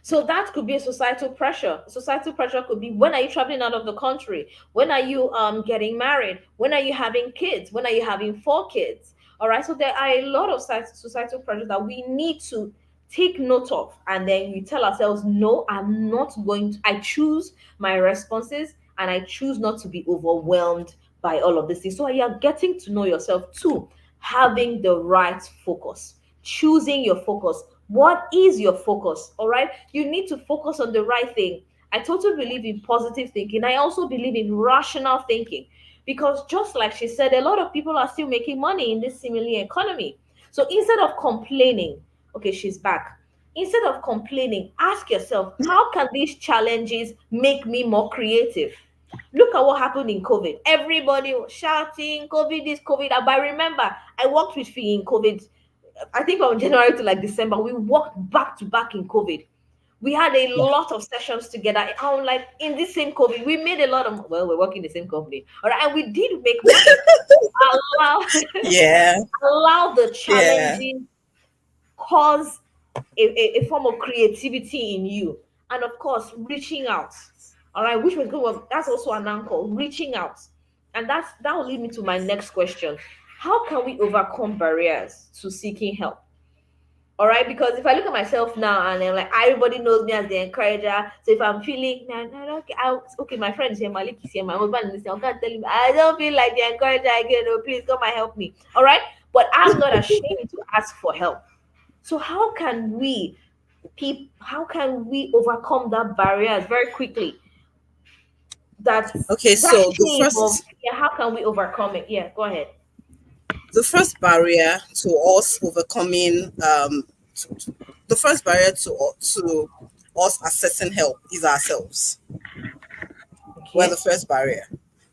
So that could be a societal pressure. Societal pressure could be, when are you traveling out of the country? When are you getting married? When are you having kids? When are you having four kids? All right. So there are a lot of societal pressures that we need to take note of, and then we tell ourselves, no, I'm not going to. I choose my responses, and I choose not to be overwhelmed by all of this things. So you are getting to know yourself too, having the right focus, choosing your focus. What is your focus? All right. You need to focus on the right thing. I totally believe in positive thinking. I also believe in rational thinking because, just like she said, a lot of people are still making money in this simile economy. So instead of complaining, okay, she's back. Instead of complaining, ask yourself, how can these challenges make me more creative? Look at what happened in COVID. Everybody was shouting, COVID is COVID. But I remember I worked with Fee in COVID. I think from January to like December, we worked back to back in COVID. We had a Yeah. lot of sessions together. I'm like, in this same COVID, we made a lot of, well, we're working in the same company. All right. And we did make money. Allow Yeah. allow the Yeah. challenging cause a form of creativity in you, and of course reaching out. All right, which was good. That's also an anchor, reaching out. And that will lead me to my next question. How can we overcome barriers to seeking help? All right, because if I look at myself now and then, like, everybody knows me as the encourager. So if I'm feeling, okay, okay, my friend is here, Malik is here, my husband is here, I'm gonna tell him I don't feel like the encourager again. Oh, please come and help me. All right, but I'm not ashamed to ask for help. So how can we overcome that barriers very quickly? That Okay, that so shame of, yeah, how can we overcome it? Yeah, go ahead. the first barrier to us overcoming the first barrier to us accessing help is ourselves. We're the Okay. first barrier.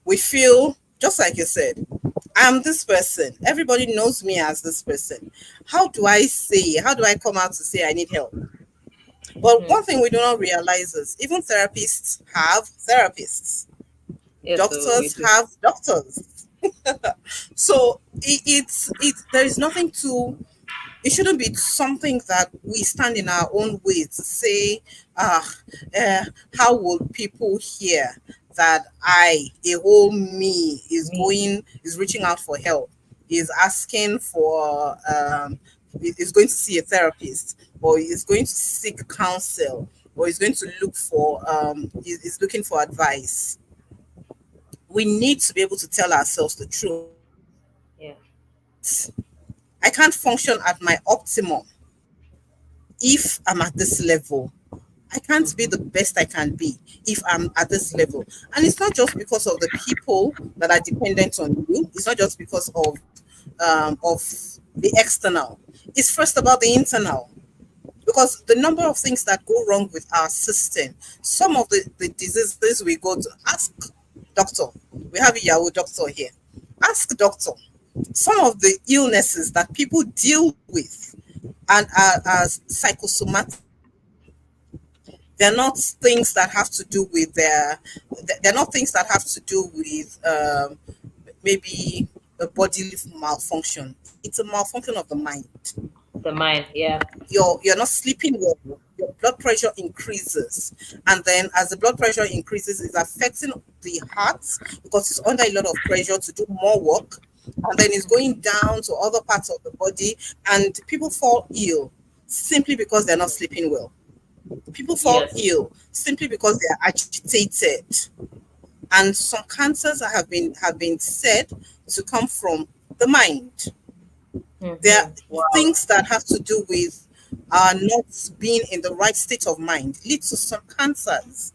We feel just like you said, I'm this person. Everybody knows me as this person. How do I come out to say I need help? But Mm-hmm. one thing we do not realize is even therapists have therapists, Yes, so we doctors do. have doctors. So it's there is nothing to, it shouldn't be something that we stand in our own way to say, ah, uh, how will people hear that a whole me Me. is reaching out for help, is asking for, is going to see a therapist, or is going to seek counsel, or is going to look for, is looking for advice. We need to be able to tell ourselves the truth. Yeah. I can't function at my optimum if I'm at this level. I can't be Mm-hmm. the best I can be if I'm at this level. And it's not just because of the people that are dependent on you. It's not just because of the external. It's first about the internal. Because the number of things that go wrong with our system, some of the diseases we go to, ask doctor. We have a Yahoo doctor here. Ask doctor. Some of the illnesses that people deal with and are psychosomatic. They're not things that have to do with they're not things that have to do with maybe a bodily malfunction. It's a malfunction of the mind. The mind. Yeah. You're not sleeping well, your blood pressure increases, and then as the blood pressure increases, it's affecting the heart because it's under a lot of pressure to do more work, and then it's going down to other parts of the body, and people fall ill simply because they're not sleeping well. People fall Yes. ill simply because they are agitated, and some cancers have been said to come from the mind. There are Mm-hmm. Wow. things that have to do with not being in the right state of mind lead to some cancers,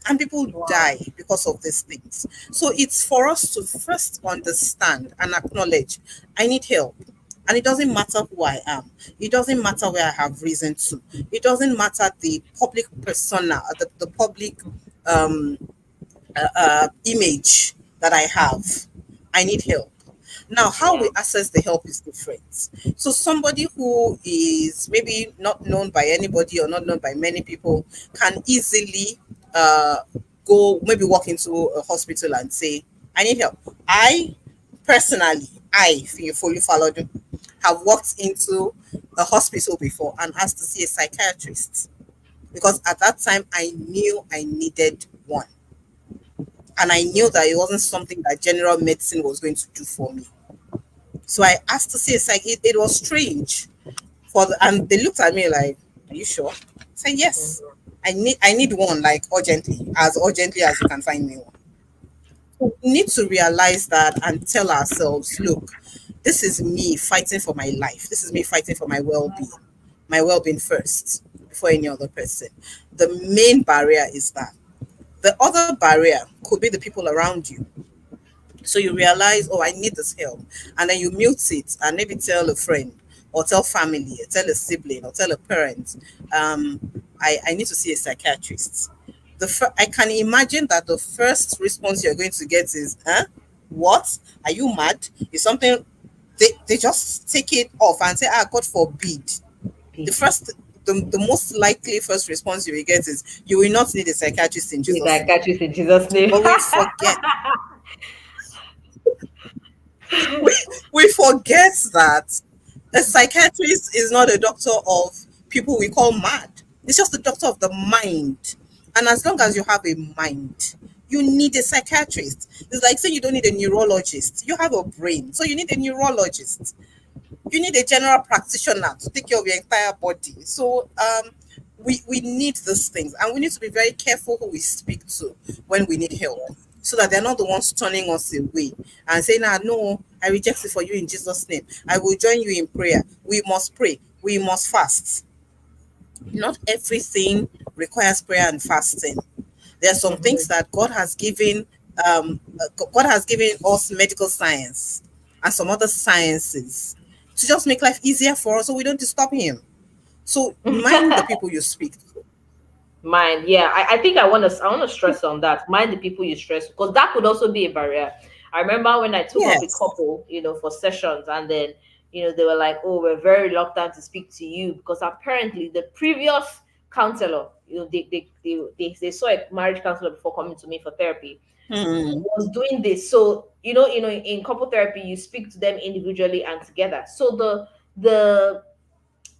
and people Wow. die because of these things. So it's for us to first understand and acknowledge I need help. And it doesn't matter who I am. It doesn't matter where I have reason to. It doesn't matter the public persona, the public um, image that I have. I need help. Now, how Yeah. we access the help is different. So, somebody who is maybe not known by anybody or not known by many people can easily uh, maybe walk into a hospital and say, I need help. I personally, Fully followed, have walked into a hospital before and asked to see a psychiatrist because at that time I knew I needed one. And I knew that it wasn't something that general medicine was going to do for me. So I asked to see a psych. It was strange and they looked at me like, "Are you sure?" I said, "Yes. Mm-hmm. I need one like urgently as you can find me one." So we need to realize that and tell ourselves, "Look, this is me fighting for my life. This is me fighting for my well-being first before any other person." The main barrier is that. The other barrier could be the people around you. So you realize, oh, I need this help. And then you mute it and maybe tell a friend or tell family, or tell a sibling or tell a parent, I need to see a psychiatrist. I can imagine that the first response you're going to get is, huh? What? Are you mad? Is something, they just take it off and say, ah, God forbid. The Peace. first, the most likely first response you will get is, you will not need a psychiatrist in Please, Jesus' I name. catch you in Jesus' name. But we, we forget that a psychiatrist is not a doctor of people we call mad. It's just the doctor of the mind. And as long as you have a mind, you need a psychiatrist. It's like saying you don't need a neurologist. You have a brain, so you need a neurologist. You need a general practitioner to take care of your entire body. So we need these things, and we need to be very careful who we speak to when we need help, so that they're not the ones turning us away and saying, "Ah, no, I reject it for you in Jesus' name. I will join you in prayer. We must pray. We must fast." Not everything requires prayer and fasting. There are some things Mhm. that God has given us medical science and some other sciences to just make life easier for us, so we don't disturb Him. So mind the people you speak to. Mind, yeah. I think I want to stress on that. Mind the people you stress, because that could also be a barrier. I remember when I took up a Yes. couple, for sessions, and then they were like, "Oh, we're very reluctant to speak to you because apparently the previous counselor, they saw a marriage counselor before coming to me for therapy, Hmm. was doing this. So in couple therapy, you speak to them individually and together. So the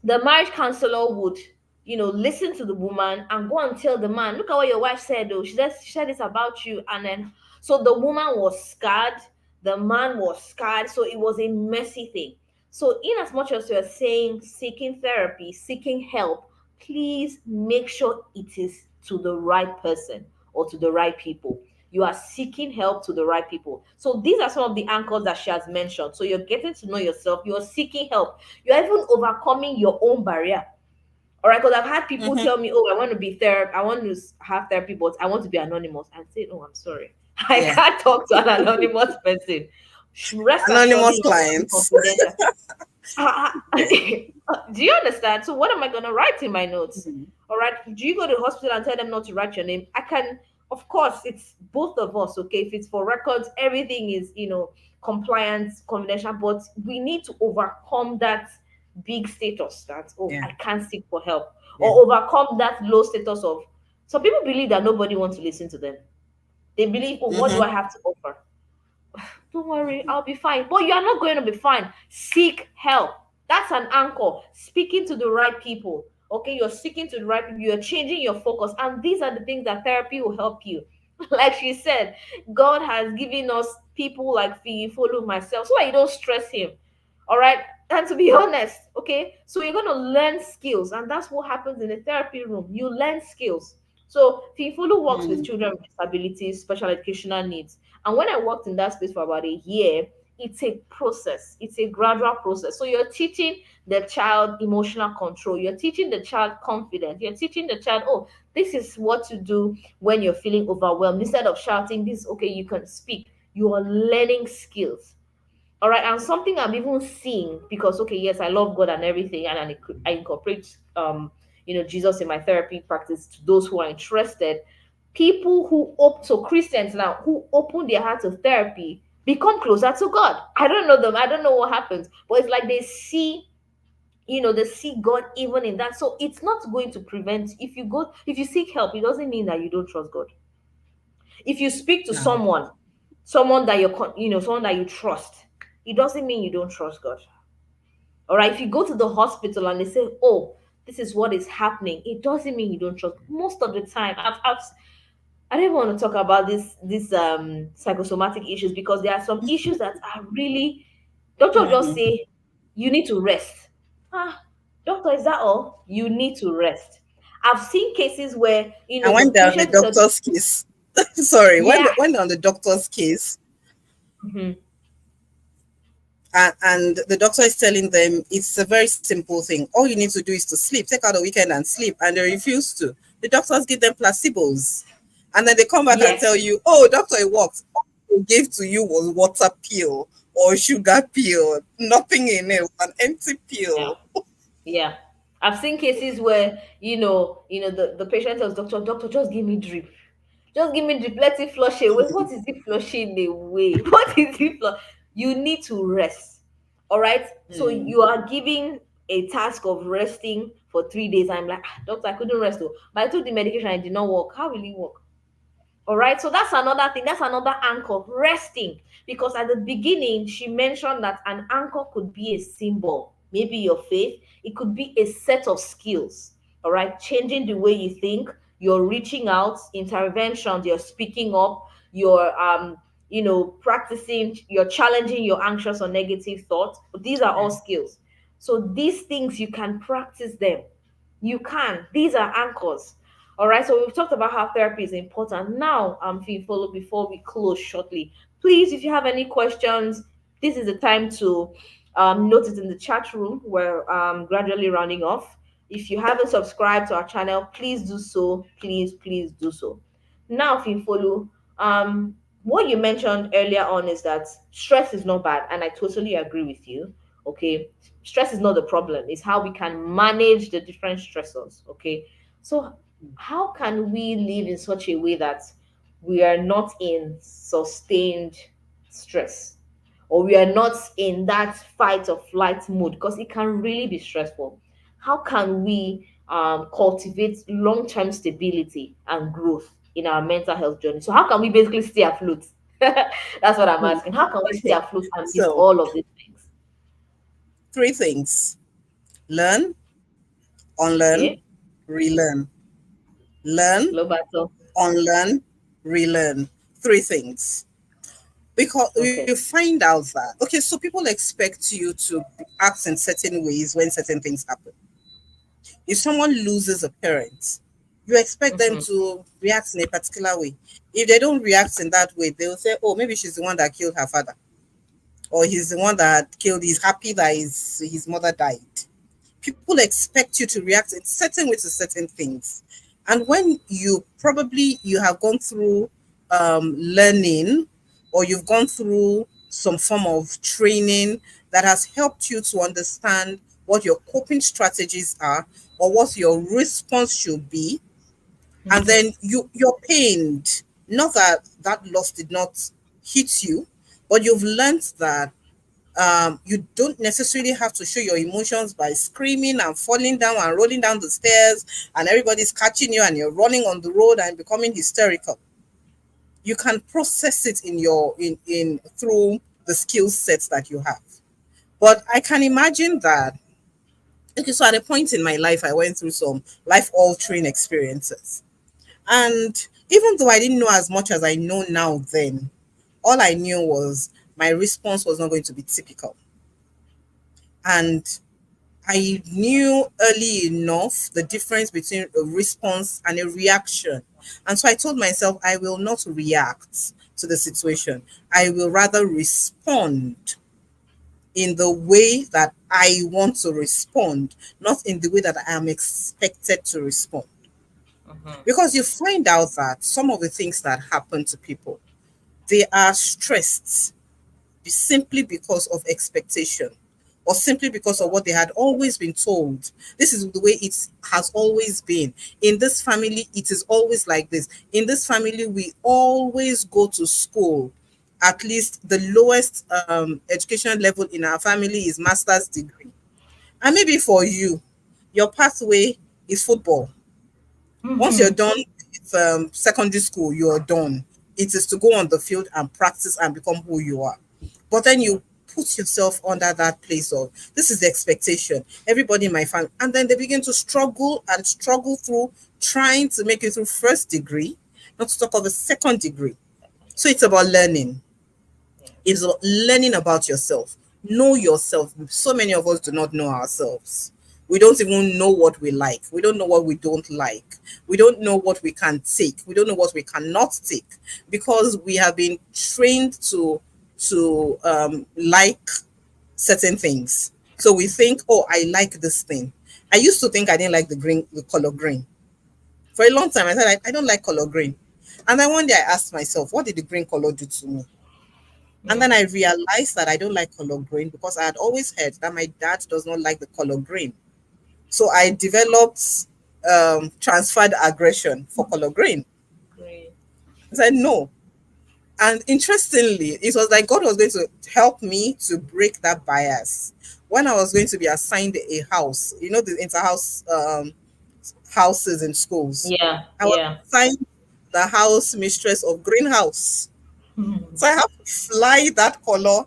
the marriage counselor would listen to the woman and go and tell the man, look at what your wife said, though she said this about you. And then so the woman was scared, the man was scared, so it was a messy thing. So in as much as you're saying seeking therapy, seeking help, please make sure it is to the right person or to the right people. You are seeking help to the right people. So these are some of the anchors that she has mentioned. So you're getting to know yourself, you're seeking help, you're even overcoming your own barrier. All right, because I've had people Hmm. tell me, "Oh, I want to be therapy, I want to have therapy, but I want to be anonymous." And say, "Oh, I'm sorry, I Yeah. can't talk to an anonymous person. Rest assured, Anonymous this is going to be clients. confidential." Do you understand? So what am I going to write in my notes? All right. Do you go to the hospital and tell them not to write your name? I can, of course, it's both of us. Okay. If it's for records, everything is, compliance, confidential, but we need to overcome that big status that, oh, Yeah. I can't seek for help, Yeah. or overcome that low status of, some people believe that nobody wants to listen to them. They believe, oh, what do Hmm. I have to offer? Don't worry, I'll be fine. But you are not going to be fine. Seek help. That's an anchor. Speaking to the right people. Okay, you're speaking to the right people. You're changing your focus. And these are the things that therapy will help you. Like she said, God has given us people like follow myself, so that you don't stress him. All right. And to be honest, okay, so you're going to learn skills. And that's what happens in the therapy room. You learn skills. So Fifulu works with Hmm. children with disabilities, special educational needs. And when I worked in that space for about a year, it's a process, it's a gradual process. So you're teaching the child emotional control, you're teaching the child confidence, you're teaching the child, oh, this is what to do when you're feeling overwhelmed. Instead of shouting, this, okay, you can speak. You are learning skills. All right. And something I'm even seeing, because, okay, yes, I love God and everything, and I incorporate, Jesus in my therapy practice to those who are interested. People who opt so Christians now who open their heart to therapy become closer to God. I don't know them. I don't know what happens, but it's like they see God even in that. So it's not going to prevent, if you seek help, it doesn't mean that you don't trust God. If you speak to No. someone that someone that you trust, it doesn't mean you don't trust God. All right. If you go to the hospital and they say, "Oh, this is what is happening," it doesn't mean you don't trust. Most of the time, I don't want to talk about this psychosomatic issues, because there are some issues that are really, doctor will just Hmm. say you need to rest. Ah, doctor, is that all? You need to rest. I've seen cases where And the when they're on the patient said, doctor's case, sorry, yeah. when they're on the doctor's case, Mhm. and the doctor is telling them it's a very simple thing. All you need to do is to sleep, take out a weekend and sleep, and they refuse to. The doctors give them placebos, and then they come back and tell Yes. you, "Oh, doctor, it worked. All they gave to you was water pill or sugar pill, nothing in it, an empty Yeah. pill." Yeah. I've seen cases where, the patient tells doctor, "Doctor, just give me drip. Just give me drip. Let it flush away." What is it flushing away? What is it You need to rest. All right. So Hmm. you are giving a task of resting for 3 days. I'm like, "Ah, doctor, I couldn't rest though. But I took the medication and it did not work. How will it work?" All right. So that's another thing. That's another anchor, resting. Because at the beginning, she mentioned that an anchor could be a symbol. maybe your faith, it could be a set of skills, all right, changing the way you think, you're reaching out, interventions, you're speaking up, you're practicing, you're challenging your anxious or negative thoughts. These are all skills. So these things, you can practice them. You can. These are anchors. All right. So we've talked about how therapy is important. Now, Follow, before we close shortly, please, if you have any questions, this is the time to note it in the chat room. We're gradually rounding off. If you haven't subscribed to our channel, please do so. Please do so. Now, Follow, what you mentioned earlier on is that stress is not bad, and I totally agree with you. Okay, stress is not the problem, it's how we can manage the different stressors. Okay, so how can we live in such a way that we are not in sustained stress, or we are not in that fight or flight mode, because it can really be stressful. How can we cultivate long-term stability and growth in our mental health journey? So how can we basically stay afloat? That's what I'm Hmm. asking. How can we stay Okay. afloat amidst So all of these things? three things: learn, unlearn, Okay, relearn. Learn, Lobato. unlearn, relearn. Three things. Because you Okay. find out that, okay, so people expect you to act in certain ways when certain things happen. If someone loses a parent, you expect them Mm-hmm. to react in a particular way. If they don't react in that way, they'll say, oh, maybe she's the one that killed her father, or he's the one that killed, he's happy that his mother died. People expect you to react in certain way to certain things. And when you have gone through learning, or you've gone through some form of training that has helped you to understand what your coping strategies are, or what your response should be, and Mm-hmm. then you're pained. Not that that loss did not hit you, but you've learned that you don't necessarily have to show your emotions by screaming and falling down and rolling down the stairs, and everybody's catching you and you're running on the road and becoming hysterical. You can process it in through the skill sets that you have. But I can imagine that, okay, so at a point in my life I went through some life altering experiences. And even though I didn't know as much as I know now then, all I knew was my response was not going to be typical. And I knew early enough the difference between a response and a reaction. And so I told myself, I will not react to the situation. I will rather respond in the way that I want to respond, not in the way that I am expected to respond. Mm-hmm. Because you find out that some of the things that happen to people, they are stressed simply because of expectation, or simply because of what they had always been told. This is the way it has always been. In this family, it is always like this. In this family, we always go to school. At least the lowest education level in our family is master's degree. And maybe for you, your pathway is football. Once you're Mm-hmm. done with secondary school, you're done. It is to go on the field and practice and become who you are. But then you put yourself under that place of, this is the expectation. Everybody in my family. And then they begin to struggle and struggle through trying to make it through first degree, not to talk of a second degree. So it's about learning. Yeah. It's about learning about yourself. Know yourself. So many of us do not know ourselves. We don't even know what we like. We don't know what we don't like. We don't know what we can take. We don't know what we cannot take, because we have been trained to like certain things. So we think, oh, I like this thing. I used to think I didn't like the color green. For a long time, I said I don't like color green. And then one day I asked myself, what did the green color do to me? And then I Mm-hmm. realized that I don't like color green because I had always heard that my dad does not like the color green. So I developed transferred aggression for color green. Great. I said no. And interestingly, it was like God was going to help me to break that bias. When I was going to be assigned a house, the interhouse houses in schools, Yeah, I was yeah. assigned the house mistress of greenhouse. Mhm. So I have to fly that color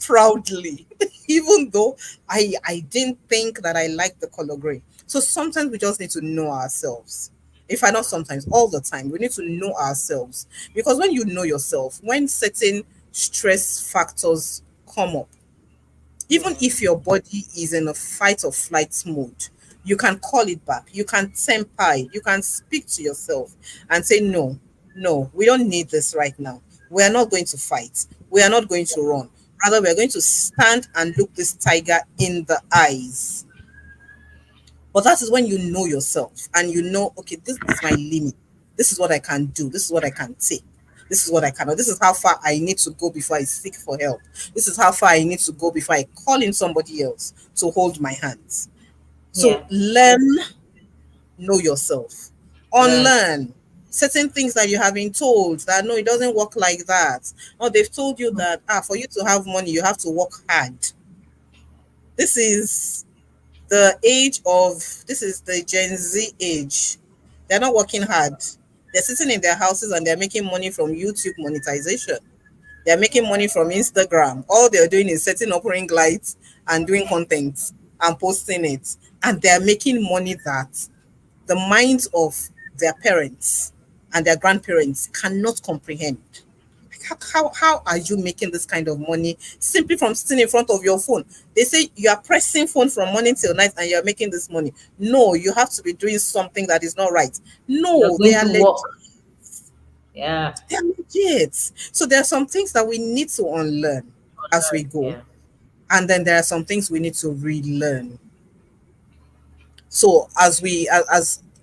proudly. even though I didn't think that I liked the color gray. So sometimes we just need to know ourselves. If I not sometimes, all the time, we need to know ourselves. Because when you know yourself, when certain stress factors come up, even Mm. if your body is in a fight or flight mode, you can call it back. You can temper it. You can speak to yourself and say, no, no, we don't need this right now. We are not going to fight. We are not going to run. Rather, we are going to stand and look this tiger in the eyes. But that is when you know yourself and you know, okay, this is my limit. This is what I can do. This is what I can take. This is what I cannot. This is how far I need to go before I seek for help. This is how far I need to go before I call in somebody else to hold my hands. So Yeah. learn, know yourself. Learn. Unlearn certain things that you have been told that no, it doesn't work like that. Or they've told you that for you to have money, you have to work hard. This is this is the Gen Z age. They're not working hard. They're sitting in their houses and they're making money from YouTube monetization. They're making money from Instagram. All they're doing is setting up ring lights and doing content and posting it. And they're making money that the minds of their parents and their grandparents cannot comprehend. How are you making this kind of money simply from sitting in front of your phone? They say you are pressing phone from morning till night and you're making this money. No, you have to be doing something that is not right. You're No, they going are to legit. work. Yeah. They're legit. So there are some things that we need to unlearn as we Learn. go. Yeah. And then there are some things we need to relearn. So as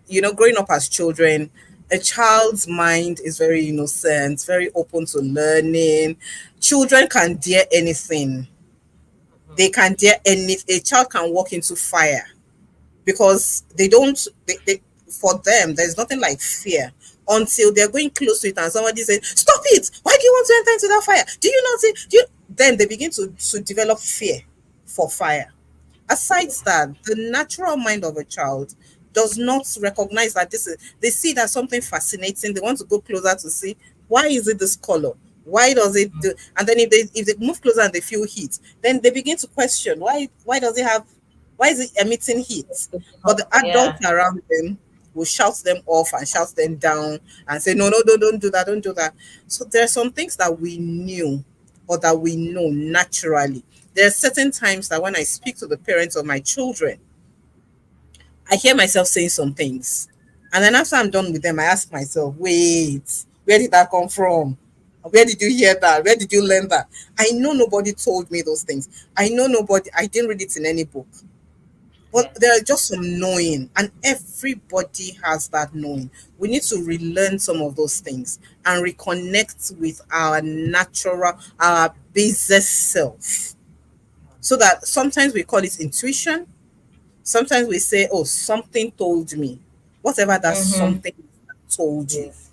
you know, growing up as children, a child's mind is very innocent, very open to learning. Children can dare anything. They can dare any a child can walk into fire because they don't they for them there's nothing like fear until they're going close to it and somebody says, stop it, why do you want to enter into that fire? Do you not see? Do you? Then they begin to develop fear for fire. Aside that, the natural mind of a child does not recognize that this is, they see that something fascinating. They want to go closer to see why is it this color? Why does it do? And then if they move closer and they feel heat, then they begin to question why does it have why is it emitting heat? But the Yeah. adults around them will shout them off and shout them down and say, no, no, no, don't do that, don't do that. So there are some things that we knew or that we know naturally. There are certain times that when I speak to the parents of my children, I hear myself saying some things. And then after I'm done with them, I ask myself, wait, where did that come from? Where did you hear that? Where did you learn that? I know nobody told me those things. I know nobody, I didn't read it in any book. But Yes. there are just some knowing, and everybody has that knowing. We need to relearn some of those things and reconnect with our natural, our basest self. So that sometimes we call it intuition. Sometimes we say, oh, something told me. Whatever that Mm-hmm. something told you. Yes.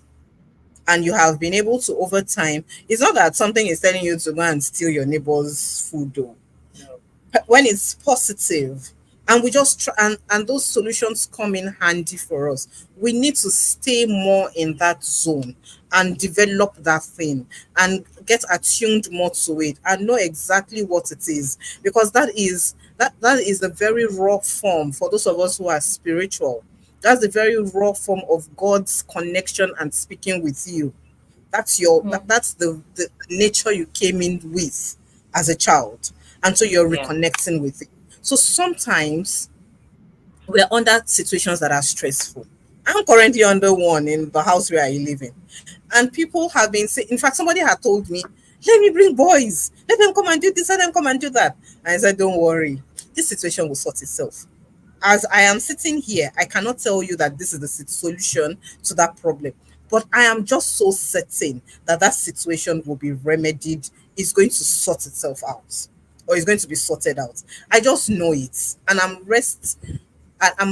And you have been able to, over time, it's not that something is telling you to go and steal your neighbor's food, though. No. When it's positive and we just try and those solutions come in handy for us, we need to stay more in that zone and develop that thing and get attuned more to it and know exactly what it is, because that is the very raw form for those of us who are spiritual. That's the very raw form of God's connection and speaking with you. That's the nature you came in with as a child, and so you're Yeah. reconnecting with it. So sometimes we're under situations that are stressful. I'm currently under one in the house where I live in, and people have been saying, in fact somebody had told me, let me bring boys, let them come and do this, let them come and do that. And I said, don't worry, this situation will sort itself. As I am sitting here, I cannot tell you that this is the solution to that problem. But I am just so certain that that situation will be remedied. It's going to sort itself out, or it's going to be sorted out. I just know it, and I'm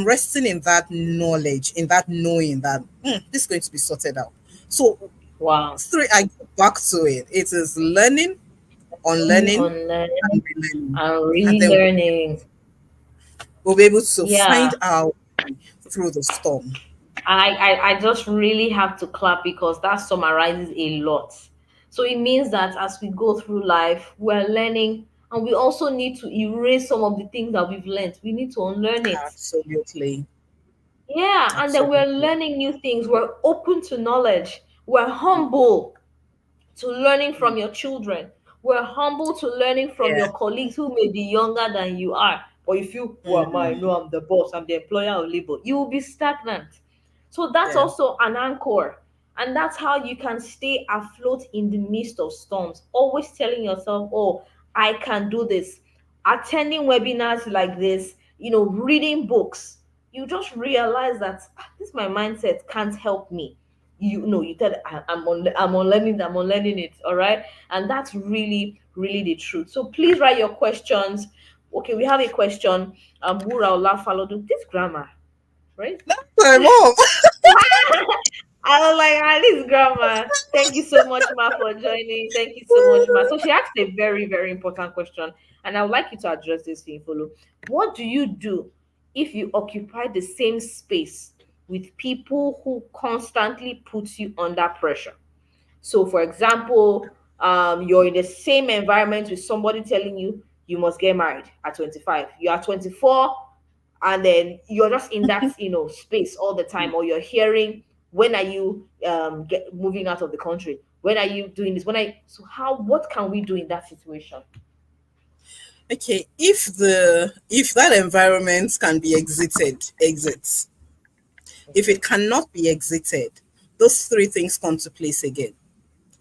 resting in that knowledge, in that knowing that this is going to be sorted out. So Wow. I go back to it. It is learning, unlearning, Unlearning and relearning, and and then relearning. we'll be able to Yeah. find our way through the storm. I just really have to clap because that summarizes a lot. So it means that as we go through life, we're learning And we also need to erase some of the things that we've learned. We need to unlearn it. Absolutely. Yeah, and then we're Absolutely. learning new things. We're open to knowledge. We're humble to learning from your children. We're humble to learning from Yeah. your colleagues who may be younger than you are. But if you, who am I? No, Mm. I'm the boss, I'm the employer of labor, you will be stagnant. So that's Yeah. also an anchor. And that's how you can stay afloat in the midst of storms. Always telling yourself, oh, I can do this. Attending webinars like this, reading books, you just realize that this my mindset can't help me. You tell I'm unlearning it, all right. And that's really really the truth. So please write your questions. Okay, we have a question. Wura Olafalodu, this grammar, right? My mom. I was like, this grandma. Thank you so much, Ma, for joining. Thank you so much, Ma. So she asked a very, very important question, and I would like you to address this thing, follow. What do you do if you occupy the same space with people who constantly put you under pressure? So, for example, you're in the same environment with somebody telling you you must get married at 25. You are 24, and then you're just in that space all the time, or you're hearing, when are you get moving out of the country? When are you doing this? So how what can we do in that situation? Okay, if that environment can be exited, exits. If Okay. it cannot be exited, those three things come to place again: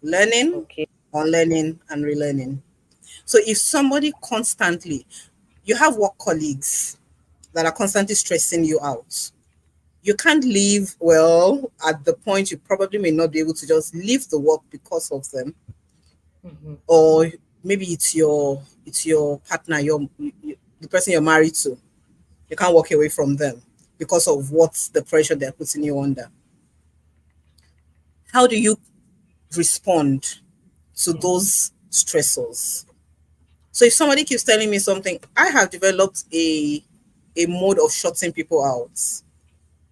learning, Okay. unlearning, and relearning. So if somebody constantly, you have work colleagues that are constantly stressing you out, you can't leave. Well, at the point you probably may not be able to just leave the work because of them, Hmm. or maybe it's your partner, the person you're married to. You can't walk away from them because of what's the pressure they're putting you under. How do you respond to Yeah. those stressors? So if somebody keeps telling me something, I have developed a mode of shutting people out.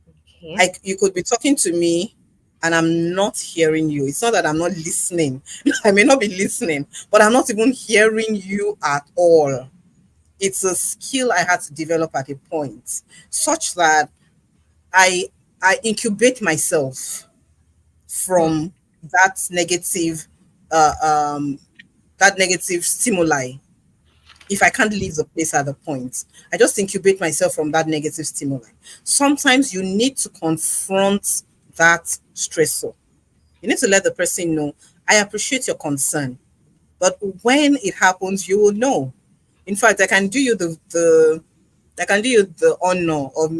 Okay. Like, you could be talking to me and I'm not hearing you. It's not that I'm not listening. I may not be listening, but I'm not even hearing you at all. It's a skill I had to develop at a point, such that I I incubate myself Hmm. from that negative uh, um, that negative stimuli. If I can't leave the place at the point, I just incubate myself from that negative stimuli. Sometimes you need to confront that stressor. You need to let the person know, I appreciate your concern, but when it happens, you will know. In fact, I can do you the honor of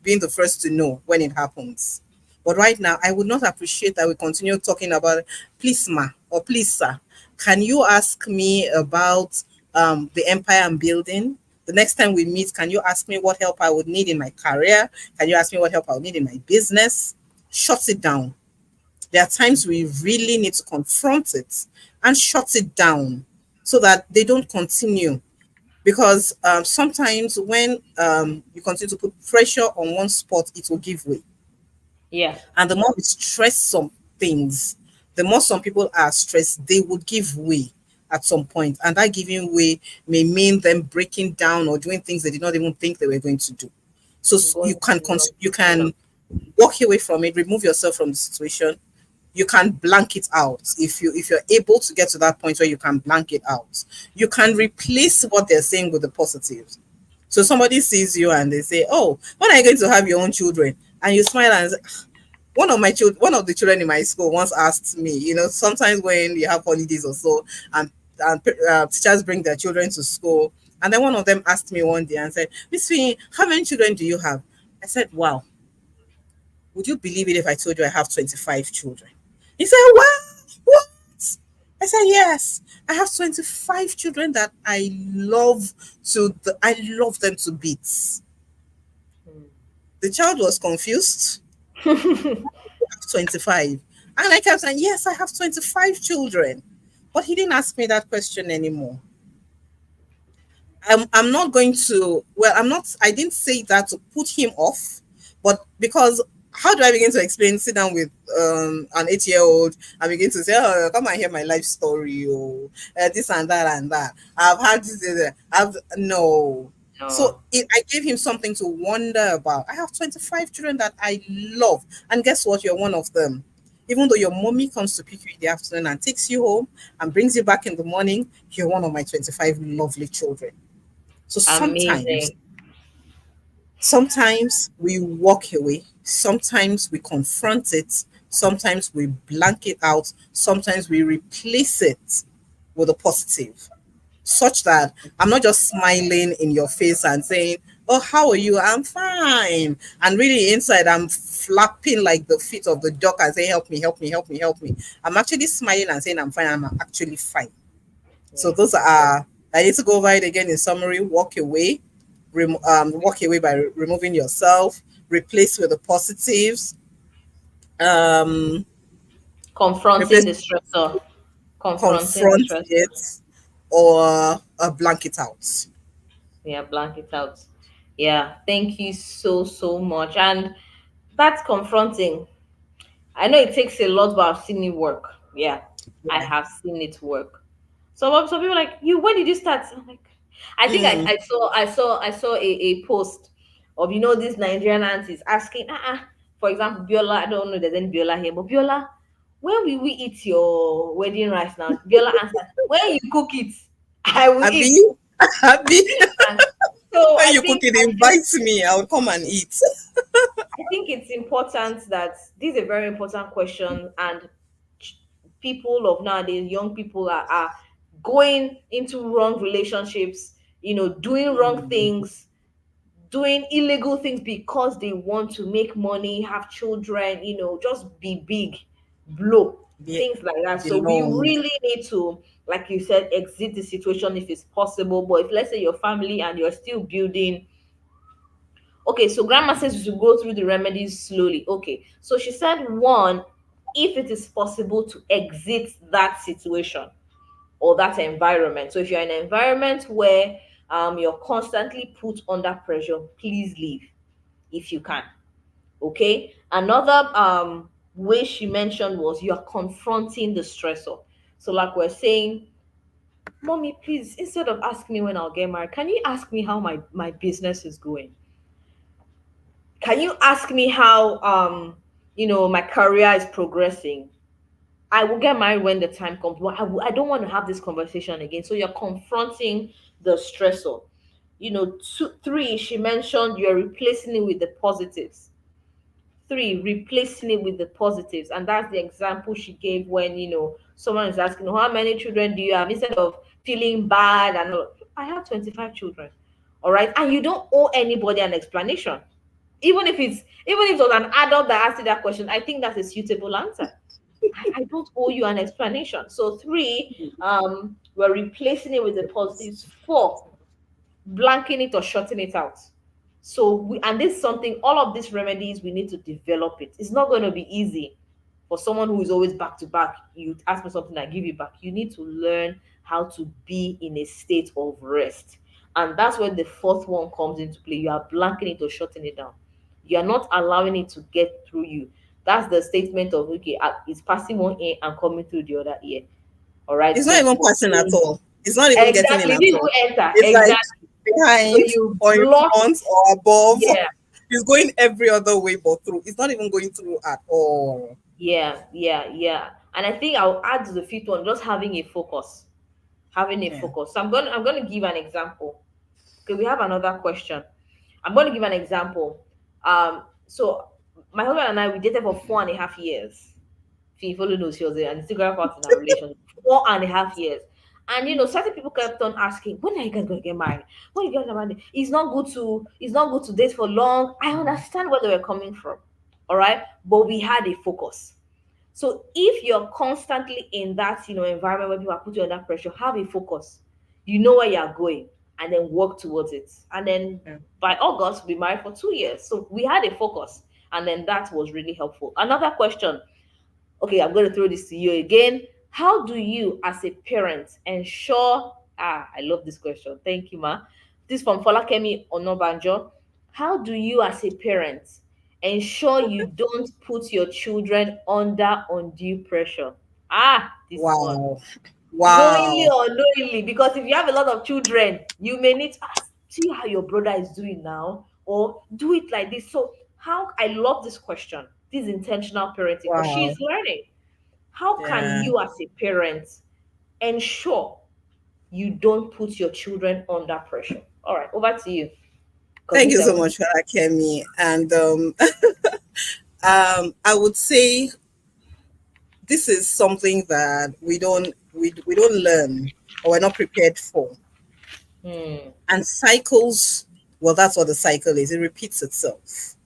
being the first to know when it happens. But right now, I would not appreciate that we continue talking about it. Please, ma, or please, sir, can you ask me about the empire I'm building? The next time we meet, can you ask me what help I would need in my career? Can you ask me what help I would need in my business? Shut it down. There are times we really need to confront it and shut it down so that they don't continue. Because sometimes when you continue to put pressure on one spot, it will give way. Yeah. And the more we stress some things, the more some people are stressed, they would give way at some point. And that giving way may mean them breaking down or doing things they did not even think they were going to do. So Going through a lot. you can walk away from it, remove yourself from the situation. You can blank it out. If you're able to get to that point where you can blank it out, you can replace what they're saying with the positives. So somebody sees you and they say, oh, when are you going to have your own children? And you smile and say, one of the children in my school once asked me, sometimes when you have holidays or so, and teachers bring their children to school, and then one of them asked me one day and said, Miss Fee, how many children do you have? I said, wow, would you believe it if I told you I have 25 children? He said, what? What? I said, yes, I have 25 children that I love them to bits. The child was confused. Hmm. 25. And I kept saying, yes, I have 25 children. But he didn't ask me that question anymore. I'm not going to, well, I didn't say that to put him off, but because how do I begin to explain, sit down with an 8 year old and begin to say, oh, come and hear my life story, oh, this and that and that. I've had this, I've no. So No. I gave him something to wonder about. I have 25 children that I love. And guess what? You're one of them. Even though your mommy comes to pick you in the afternoon and takes you home and brings you back in the morning, you're one of my 25 lovely children. So Amazing. sometimes we walk away, sometimes we confront it, sometimes we blank it out, sometimes we replace it with a positive, such that I'm not just smiling in your face and saying, oh, how are you? I'm fine. And really inside, I'm flapping like the feet of the dog and saying, help me, help me, help me, help me. I'm actually smiling and saying, I'm fine. I'm actually fine. So Yeah. those are, I need to go over it again in summary. Walk away by removing yourself, replace with the positives, um, Confronting replace, the stressor. Confronting the confront stressor. it, or blank it out. Yeah, blank it out. Yeah, thank you so, so much. And that's confronting. I know it takes a lot, but I've seen it work. Yeah, I Yeah. have seen it work. Some people are like, you, when did you start? I'm like, I think Mm, I saw a post of, these Nigerian aunties asking, for example, Biola, I don't know if there's any Biola here, but Biola, when will we eat your wedding rice now? Biola answered, when you cook it, I will Abby, eat. Abby, And so when you cook it, I think invite me. I'll come and eat. I think it's important that this is a very important question, and ch- people of nowadays, young people are going into wrong relationships, doing wrong Mm, things, doing illegal things because they want to make money, have children, just be big, blow, be, things like that. So we belong. really need to, like you said, exit the situation if it's possible. But if, let's say, your family and you're still building. Okay, so grandma says we should go through the remedies slowly. Okay, so she said, one, if it is possible to exit that situation or that environment. So if you're in an environment where you're constantly put under pressure, please leave if you can. Okay, another way she mentioned was you're confronting the stressor. So, like we're saying, mommy, please, instead of asking me when I'll get married, can you ask me how my business is going? Can you ask me how my career is progressing? I will get married when the time comes, but I don't want to have this conversation again. So you're confronting the stressor. Two, three, she mentioned you're replacing it with the positives. Three, replacing it with the positives. And that's the example she gave when, someone is asking, how many children do you have? Instead of feeling bad and all, I have 25 children. All right. And you don't owe anybody an explanation. Even if it was an adult that asked you that question, I think that's a suitable answer. I don't owe you an explanation. So three, we're replacing it with the positives. Four, blanking it or shutting it out. So and this is something, all of these remedies, we need to develop it. It's not going to be easy for someone who is always back to back. You ask me something, I give you back. You need to learn how to be in a state of rest. And that's where the fourth one comes into play. You are blanking it or shutting it down. You are not allowing it to get through you. That's the statement of, okay, it's passing one ear and coming through the other ear. All right. It's not So even passing at all. It's not even getting in exactly, at didn't all. even enter. It's like Exactly. So behind you or in block. front or above. Yeah, It's going every other way but through. It's not even going through at all. yeah, yeah, yeah. And I think I'll add to the fifth one, just having a focus. Having a Yeah. focus. So I'm gonna give an example. Okay, we have another question. I'm gonna give an example. So my husband and I, we dated for 4.5 years. If you follow knows, she was an integral part in our relationship. 4.5 years. And certain people kept on asking, when are you guys gonna get married? When are you guys gonna get married? It's not good to date for long. I understand where they were coming from. All right. But we had a focus. So if you're constantly in that environment where people are putting you under pressure, have a focus. You know where you're going, and then work towards it. And then Yeah. by August, we married for 2 years. So we had a focus, and then that was really helpful. Another question. Okay, I'm going to throw this to you again. How do you, as a parent, ensure? I love this question. Thank you, ma. This from Folakemi Onobanjo. How do you, as a parent, ensure you don't put your children under undue pressure. This one. Wow. Knowingly Wow. or unknowingly, because if you have a lot of children, you may need to ask, see how your brother is doing now, or do it like this. So, how I love this question, this intentional parenting, because she is Wow. learning. How can Yeah. you, as a parent, ensure you don't put your children under pressure? All right, over to you. Because Thank this you I so want. much for that, Kemi. And I would say this is something that we don't learn or we're not prepared for. Hmm. And cycles, well, that's what the cycle is. It repeats itself.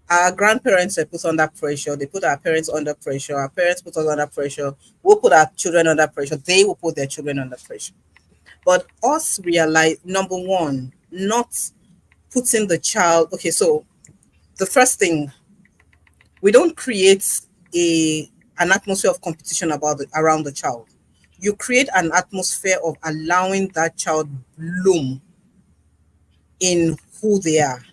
Our grandparents were put under pressure. They put our parents under pressure. Our parents put us under pressure. We'll put our children under pressure. They will put their children under pressure. But us realize, number one, not putting the child. Okay, so the first thing, we don't create a an atmosphere of competition around the child. You create an atmosphere of allowing that child bloom in who they are.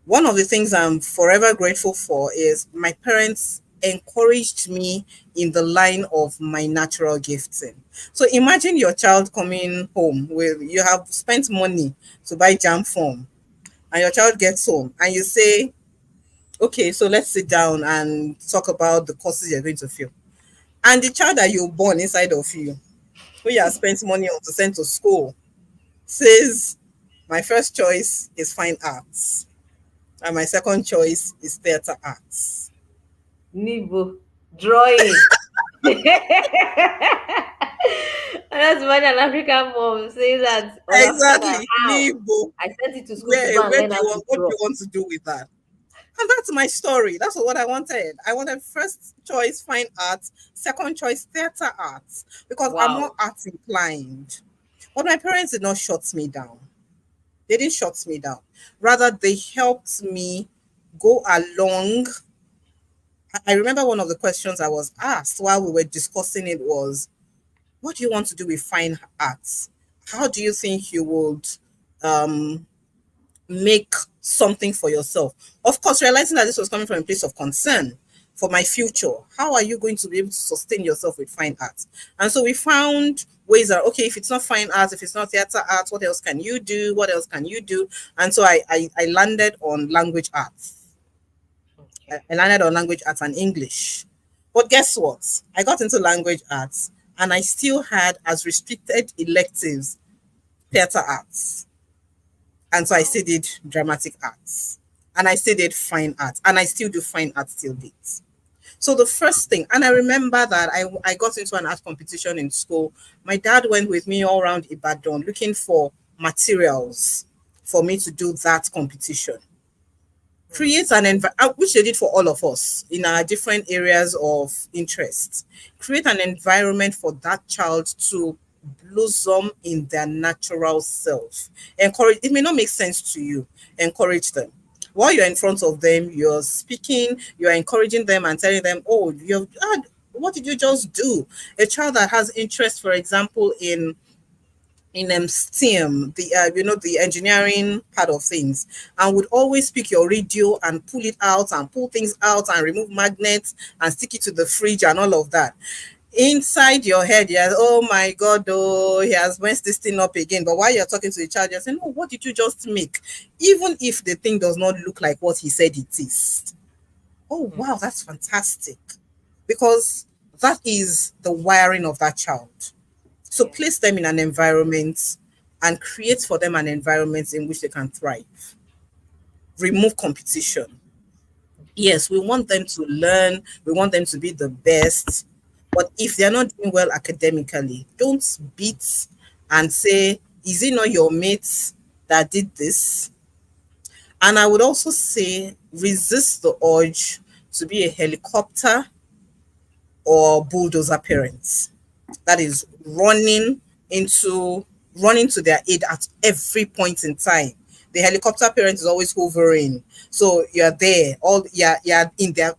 One of the things I'm forever grateful for is my parents encouraged me in the line of my natural gifting. So imagine your child coming home with, you have spent money to buy jam form, and your child gets home and you say, okay, so let's sit down and talk about the courses you're going to fill. And the child that you born inside of you, who you have spent money on to send to school, says, my first choice is fine arts. And my second choice is theater arts. Nibo. Drawing. That's when an African mom says that, Olafana, Exactly. how? Nibo. I sent you to school to go and Where learn do how you to want, what do draw. you want to do with that? And that's my story. That's what I wanted. I wanted first choice fine arts, second choice theater arts, because I'm more Wow. arts inclined. But my parents did not shut me down. They didn't shut me down. Rather, they helped me go along. I remember one of the questions I was asked while we were discussing it was, what do you want to do with fine arts? How do you think you would um, make something for yourself? Of course, realizing that this was coming from a place of concern for my future. How are you going to be able to sustain yourself with fine arts? And so we found ways that, okay, if it's not fine arts, if it's not theater arts, what else can you do? What else can you do? And so I landed on language arts. Okay. I landed on language arts and English. But guess what? I got into language arts and I still had as restricted electives theater arts. And so I Wow. still did dramatic arts. And I still did fine arts. And I still do fine arts till date. So the first thing, and I remember that I got into an art competition in school. My dad went with me all around Ibadan looking for materials for me to do that competition. Hmm. Create an environment, which they did for all of us in our different areas of interest. Create an environment for that child to blossom in their natural self. Encourage, it may not make sense to you, encourage them. While you're in front of them, you're speaking, you're encouraging them and telling them, oh, what did you just do? A child that has interest, for example, in STEM, the the engineering part of things, and would always pick your radio and pull it out and pull things out and remove magnets and stick it to the fridge and all of that. Inside your head, yes, oh my God, oh, he has messed this thing up again. But while you're talking to the child, you're saying, oh, what did you just make? Even if the thing does not look like what he said it is. Oh, Hmm. wow, that's fantastic. Because that is the wiring of that child. So Yeah. place them in an environment and create for them an environment in which they can thrive. Remove competition. Okay. Yes, we want them to learn, we want them to be the best. But if they're not doing well academically, don't beat and say, is it not your mates that did this? And I would also say, resist the urge to be a helicopter or bulldozer parent. That is into running to their aid at every point in time. The helicopter parent is always hovering. So you're there, all you're in there.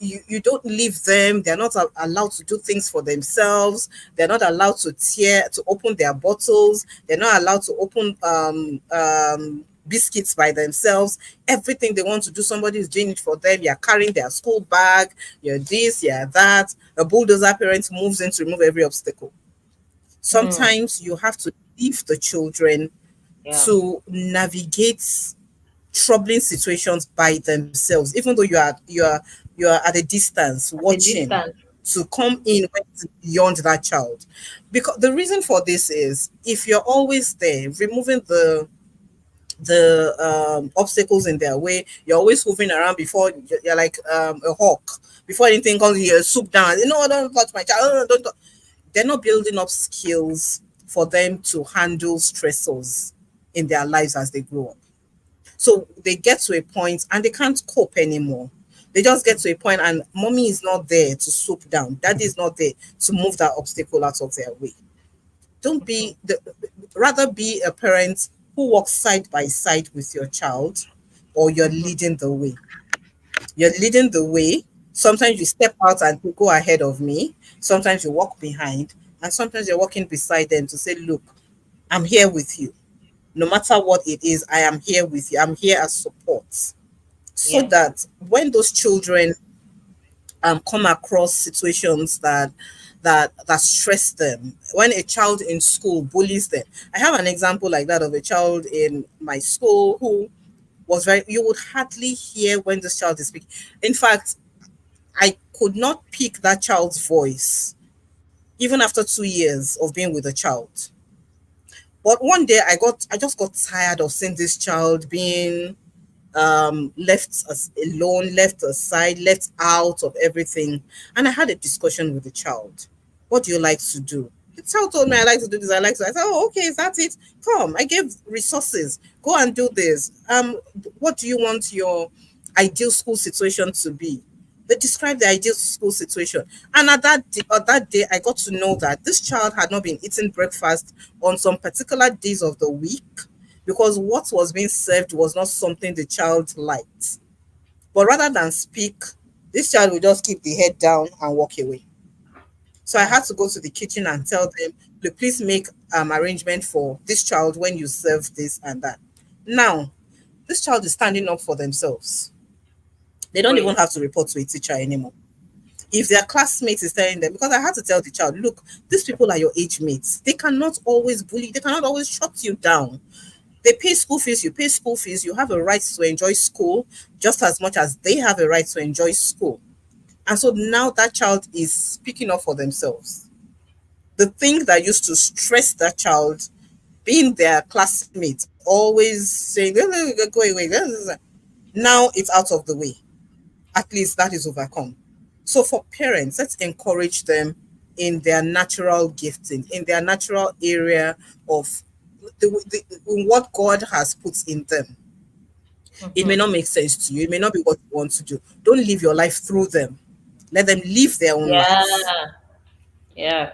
You don't leave them. They're not allowed to do things for themselves. They're not allowed to open their bottles. They're not allowed to open biscuits by themselves. Everything they want to do, somebody is doing it for them. You're carrying their school bag, you're this, you're that. A bulldozer parent moves in to remove every obstacle. Mm. Sometimes you have to leave the children Yeah. to navigate troubling situations by themselves, even though you are at a distance At a watching, distance. to come in when it's beyond that child. Because the reason for this is, if you're always there removing the obstacles in their way, you're always moving around, before you're like a hawk. Before anything comes, you swoop down. Don't touch my child. Don't. They're not building up skills for them to handle stressors in their lives as they grow up. So they get to a point and they can't cope anymore. They just get to a point and mommy is not there to swoop down. Daddy is not there to move that obstacle out of their way. Don't be the Rather be a parent who walks side by side with your child, or you're leading the way. You're leading the way. Sometimes you step out and you go ahead of me. Sometimes you walk behind, and sometimes you're walking beside them to say, look, I'm here with you. No matter what it is, I am here with you. I'm here as support. So Yeah. that when those children come across situations that stress them, when a child in school bullies them. I have an example like that of a child in my school who was very, you would hardly hear when this child is speaking. In fact, I could not pick that child's voice even after 2 years of being with the child. But one day I just got tired of seeing this child being left us alone, left aside, left out of everything. And I had a discussion with the child. What do you like to do? The child told me, I like to do this, I like to. I said, oh, okay, is that it? Come, I gave resources. Go and do this. What do you want your ideal school situation to be? They described the ideal school situation. And that day, I got to know that this child had not been eating breakfast on some particular days of the week, because what was being served was not something the child liked. But rather than speak, this child would just keep the head down and walk away. So I Mm. had to go to the kitchen and tell them, look, please make arrangement for this child when you serve this and that. Now, this child is standing up for themselves. They don't even Great. have to report to a teacher anymore. If their classmates is telling them, because I had to tell the child, look, these people are your age mates. They cannot always bully, they cannot always shut you down. They pay school fees, you pay school fees, you have a right to enjoy school just as much as they have a right to enjoy school. And so now that child is speaking up for themselves. The thing that used to stress that child, being their classmate, always saying, go away, now it's out of the way. At least that is overcome. So for parents, let's encourage them in their natural gifting, in their natural area of what God has put in them. It may Mm-hmm. not make sense to you. It may not be what you want to do. Don't live your life through them. Let them live their own life. Yeah. Yeah.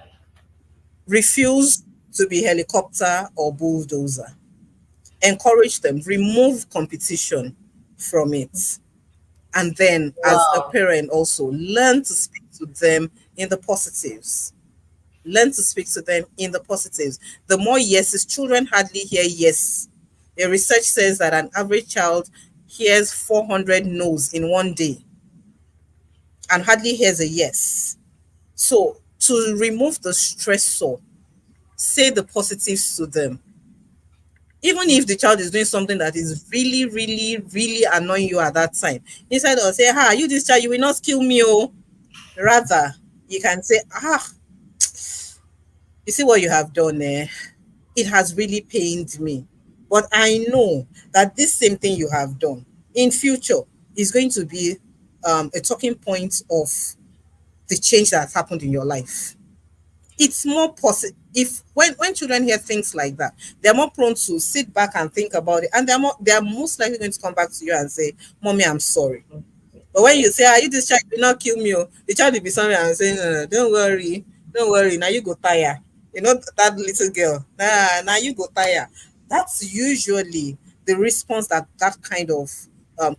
Refuse to be helicopter or bulldozer. Encourage them. Remove competition from it. And then, as a Wow. parent, also learn to speak to them in the positives. Learn to speak to them in the positives. The more yeses, children hardly hear yes. A research says that an average child hears 400 no's in one day and hardly hears a yes. So, to remove the stressor, say the positives to them. Even if the child is doing something that is really, really, really annoying you at that time, instead of say, "Ha, you this child, you will not kill me, oh." Rather, you can say, "Ah, you see what you have done there? It has really pained me. But I know that this same thing you have done in future is going to be a talking point of the change that has happened in your life." It's more possible if when children hear things like that, they're more prone to sit back and think about it, and they're most likely going to come back to you and say, "Mommy, I'm sorry." But when you say, "Are you this child will not kill me," oh," the child will be somewhere and saying, "No, no, don't worry, don't worry, now you go tire." That little girl, now you go tire. That's usually the response that kind of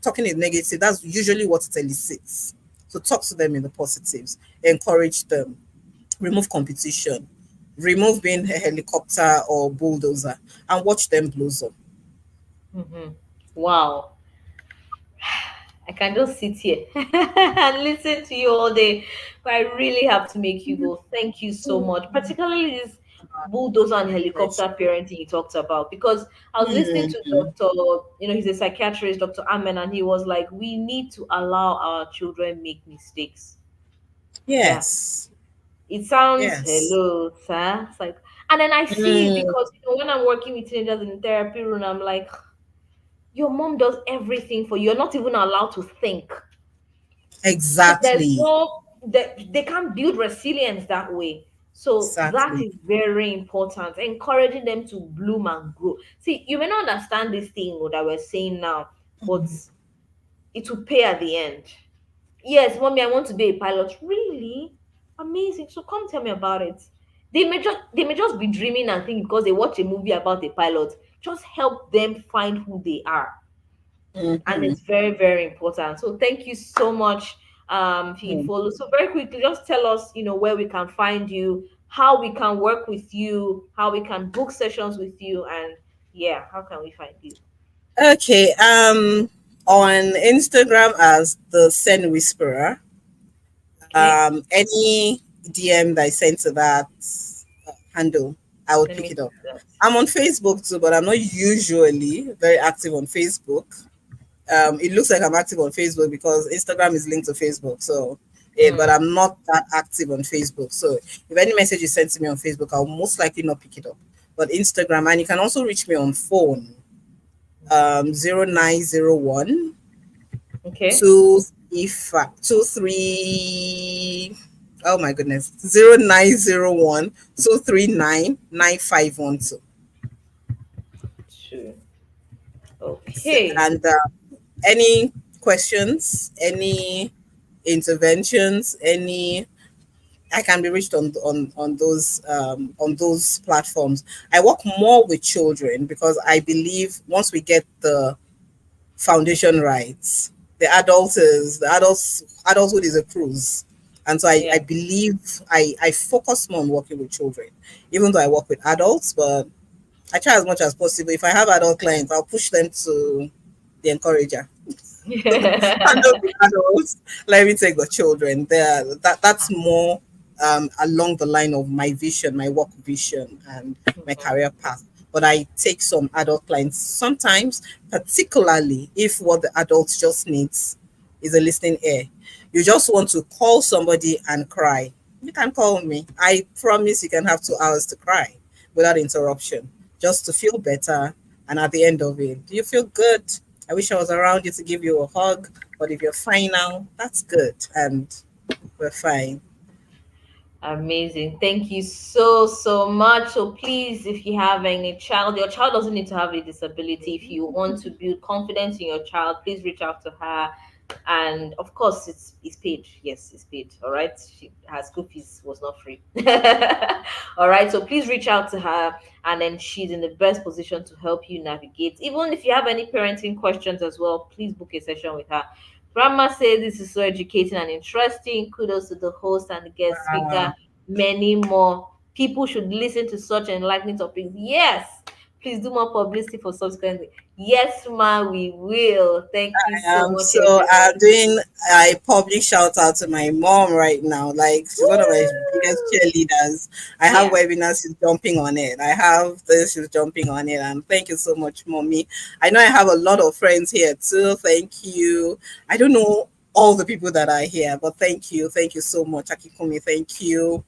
talking is negative. That's usually what it elicits. So talk to them in the positives, encourage them, remove competition, remove being a helicopter or bulldozer, and watch them blossom. Mhm. Wow. I can just sit here and listen to you all day, but I really have to make you go. Thank you so much, particularly this bulldozer and Yes. helicopter parenting you talked about, because I was listening to Mhm. Dr. He's a psychiatrist, Dr. Amen, and he was like, we need to allow our children make mistakes. Yeah, Yes. it sounds Yes. hello, sir. It's like, and then I see it Mm, because when I'm working with teenagers in the therapy room, I'm like, your mom does everything for you. You're not even allowed to think. So there's exactly. no they can't build resilience that way. So that Exactly. is very important. Encouraging them to bloom and grow. See, you may not understand this thing that we're saying now, but it will pay at the end. Yes, mommy, I want to be a pilot. Really? Amazing. So come tell me about it. They may just be dreaming and think because they watch a movie about a pilot. Just help them find who they are, and Mm-hmm. it's very very important. So thank you so much, Follow. So very quickly, just tell us, where we can find you, how we can work with you, how we can book sessions with you, and yeah, how can we find you? Okay. On Instagram as the Sen Whisperer. Okay, Any DM that I send to that handle, I would let pick me it do up. that. I'm on Facebook too, but I'm not usually very active on Facebook. It looks like I'm active on Facebook because Instagram is linked to Facebook. So, but Hmm. I'm not that active on Facebook. So, if any message is sent to me on Facebook, I'll most likely not pick it up. But Instagram, and you can also reach me on phone, 0901 Okay. two if 23, oh my goodness, 0901 239 9512. Sure. Okay. And any questions, any interventions, any, I can be reached on those platforms. I work more with children because I believe once we get the foundation rights, adulthood is a cruise. And so I Yeah. believe I focus more on working with children, even though I work with adults, but I try as much as possible. If I have adult clients, I'll push them to the encourager. Handle the adults. Let me take the children. That's more along the line of my vision, my work vision, and my career path. But I take some adult clients sometimes, particularly if what the adults just needs is a listening ear. You just want to call somebody and cry. You can call me. I promise you can have 2 hours to cry without interruption, just to feel better. And at the end of it, do you feel good? I wish I was around you to give you a hug, but if you're fine now, that's good. And we're fine. Amazing. Thank you so, so much. So please, if you have any child, your child doesn't need to have a disability. If you want to build confidence in your child, please reach out to her. And of course, it's paid. Yes, it's paid. All right. Her school fees was not free. All right. So please reach out to her, and then she's in the best position to help you navigate. Even if you have any parenting questions as well, please book a session with her. Grandma says this is so educating and interesting. Kudos to the host and the guest speaker. Many more people should listen to such enlightening topics. Yes, please do more publicity for subsequently. Yes, ma, we will. Thank you so much, So everyone. I'm doing a public shout out to my mom right now. Like she's one of my biggest cheerleaders. I have Yeah. webinars, she's jumping on it. I have this, she's jumping on it. And thank you so much, mommy. I know I have a lot of friends here too. Thank you. I don't know all the people that are here, but thank you. Thank you so much. Akikumi, thank you.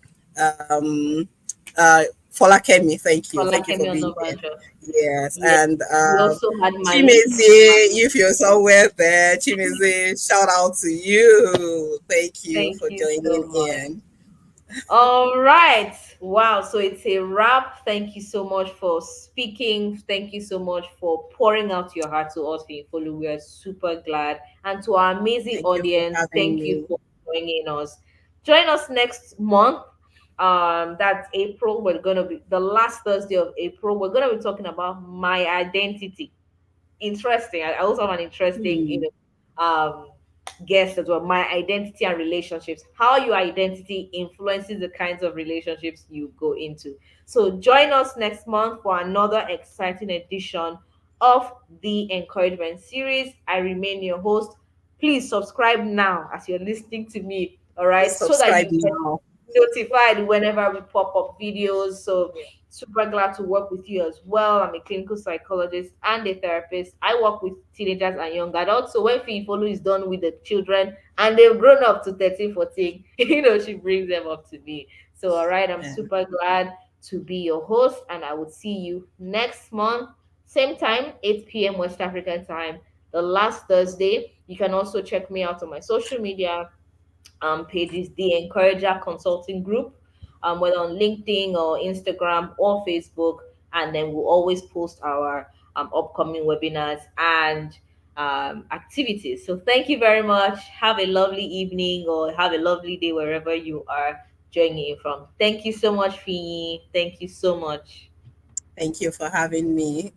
Um uh Folakemi, thank you. Thank you for Falakemi being here. Onabanjo. Yes. Yeah. And We also had Malik. Chimeze, if you're somewhere there, Chimeze, shout out to you. Thank you Thank for you so joining much. in. All right. Wow. So it's a wrap. Thank you so much for speaking. Thank you so much for pouring out your heart to us, follow. We are super glad. And to our amazing Thank you for audience, having thank you me. for joining us. Join us next month. That's April. We're gonna be the last Thursday of April. We're gonna be talking about my identity. Interesting. I also have an interesting, Hmm. guest as well. My identity and relationships. How your identity influences the kinds of relationships you go into. So join us next month for another exciting edition of the Encouragement series. I remain your host. Please subscribe now as you're listening to me, all Please right, so that subscribe you get now. notified whenever we pop up videos. So super glad to work with you as well. I'm a clinical psychologist and a therapist. I work with teenagers and young adults. So when Fee Follow is done with the children and they've grown up to 13, 14, she brings them up to me. So all right, I'm Yeah. super glad to be your host, and I will see you next month, same time, 8 p.m. West African time, the last Thursday. You can also check me out on my social media pages, the Encourager Consulting Group, whether on LinkedIn or Instagram or Facebook. And then we'll always post our upcoming webinars and activities. So thank you very much. Have a lovely evening or have a lovely day wherever you are joining in from. Thank you so much, Fee. Thank you so much. Thank you for having me.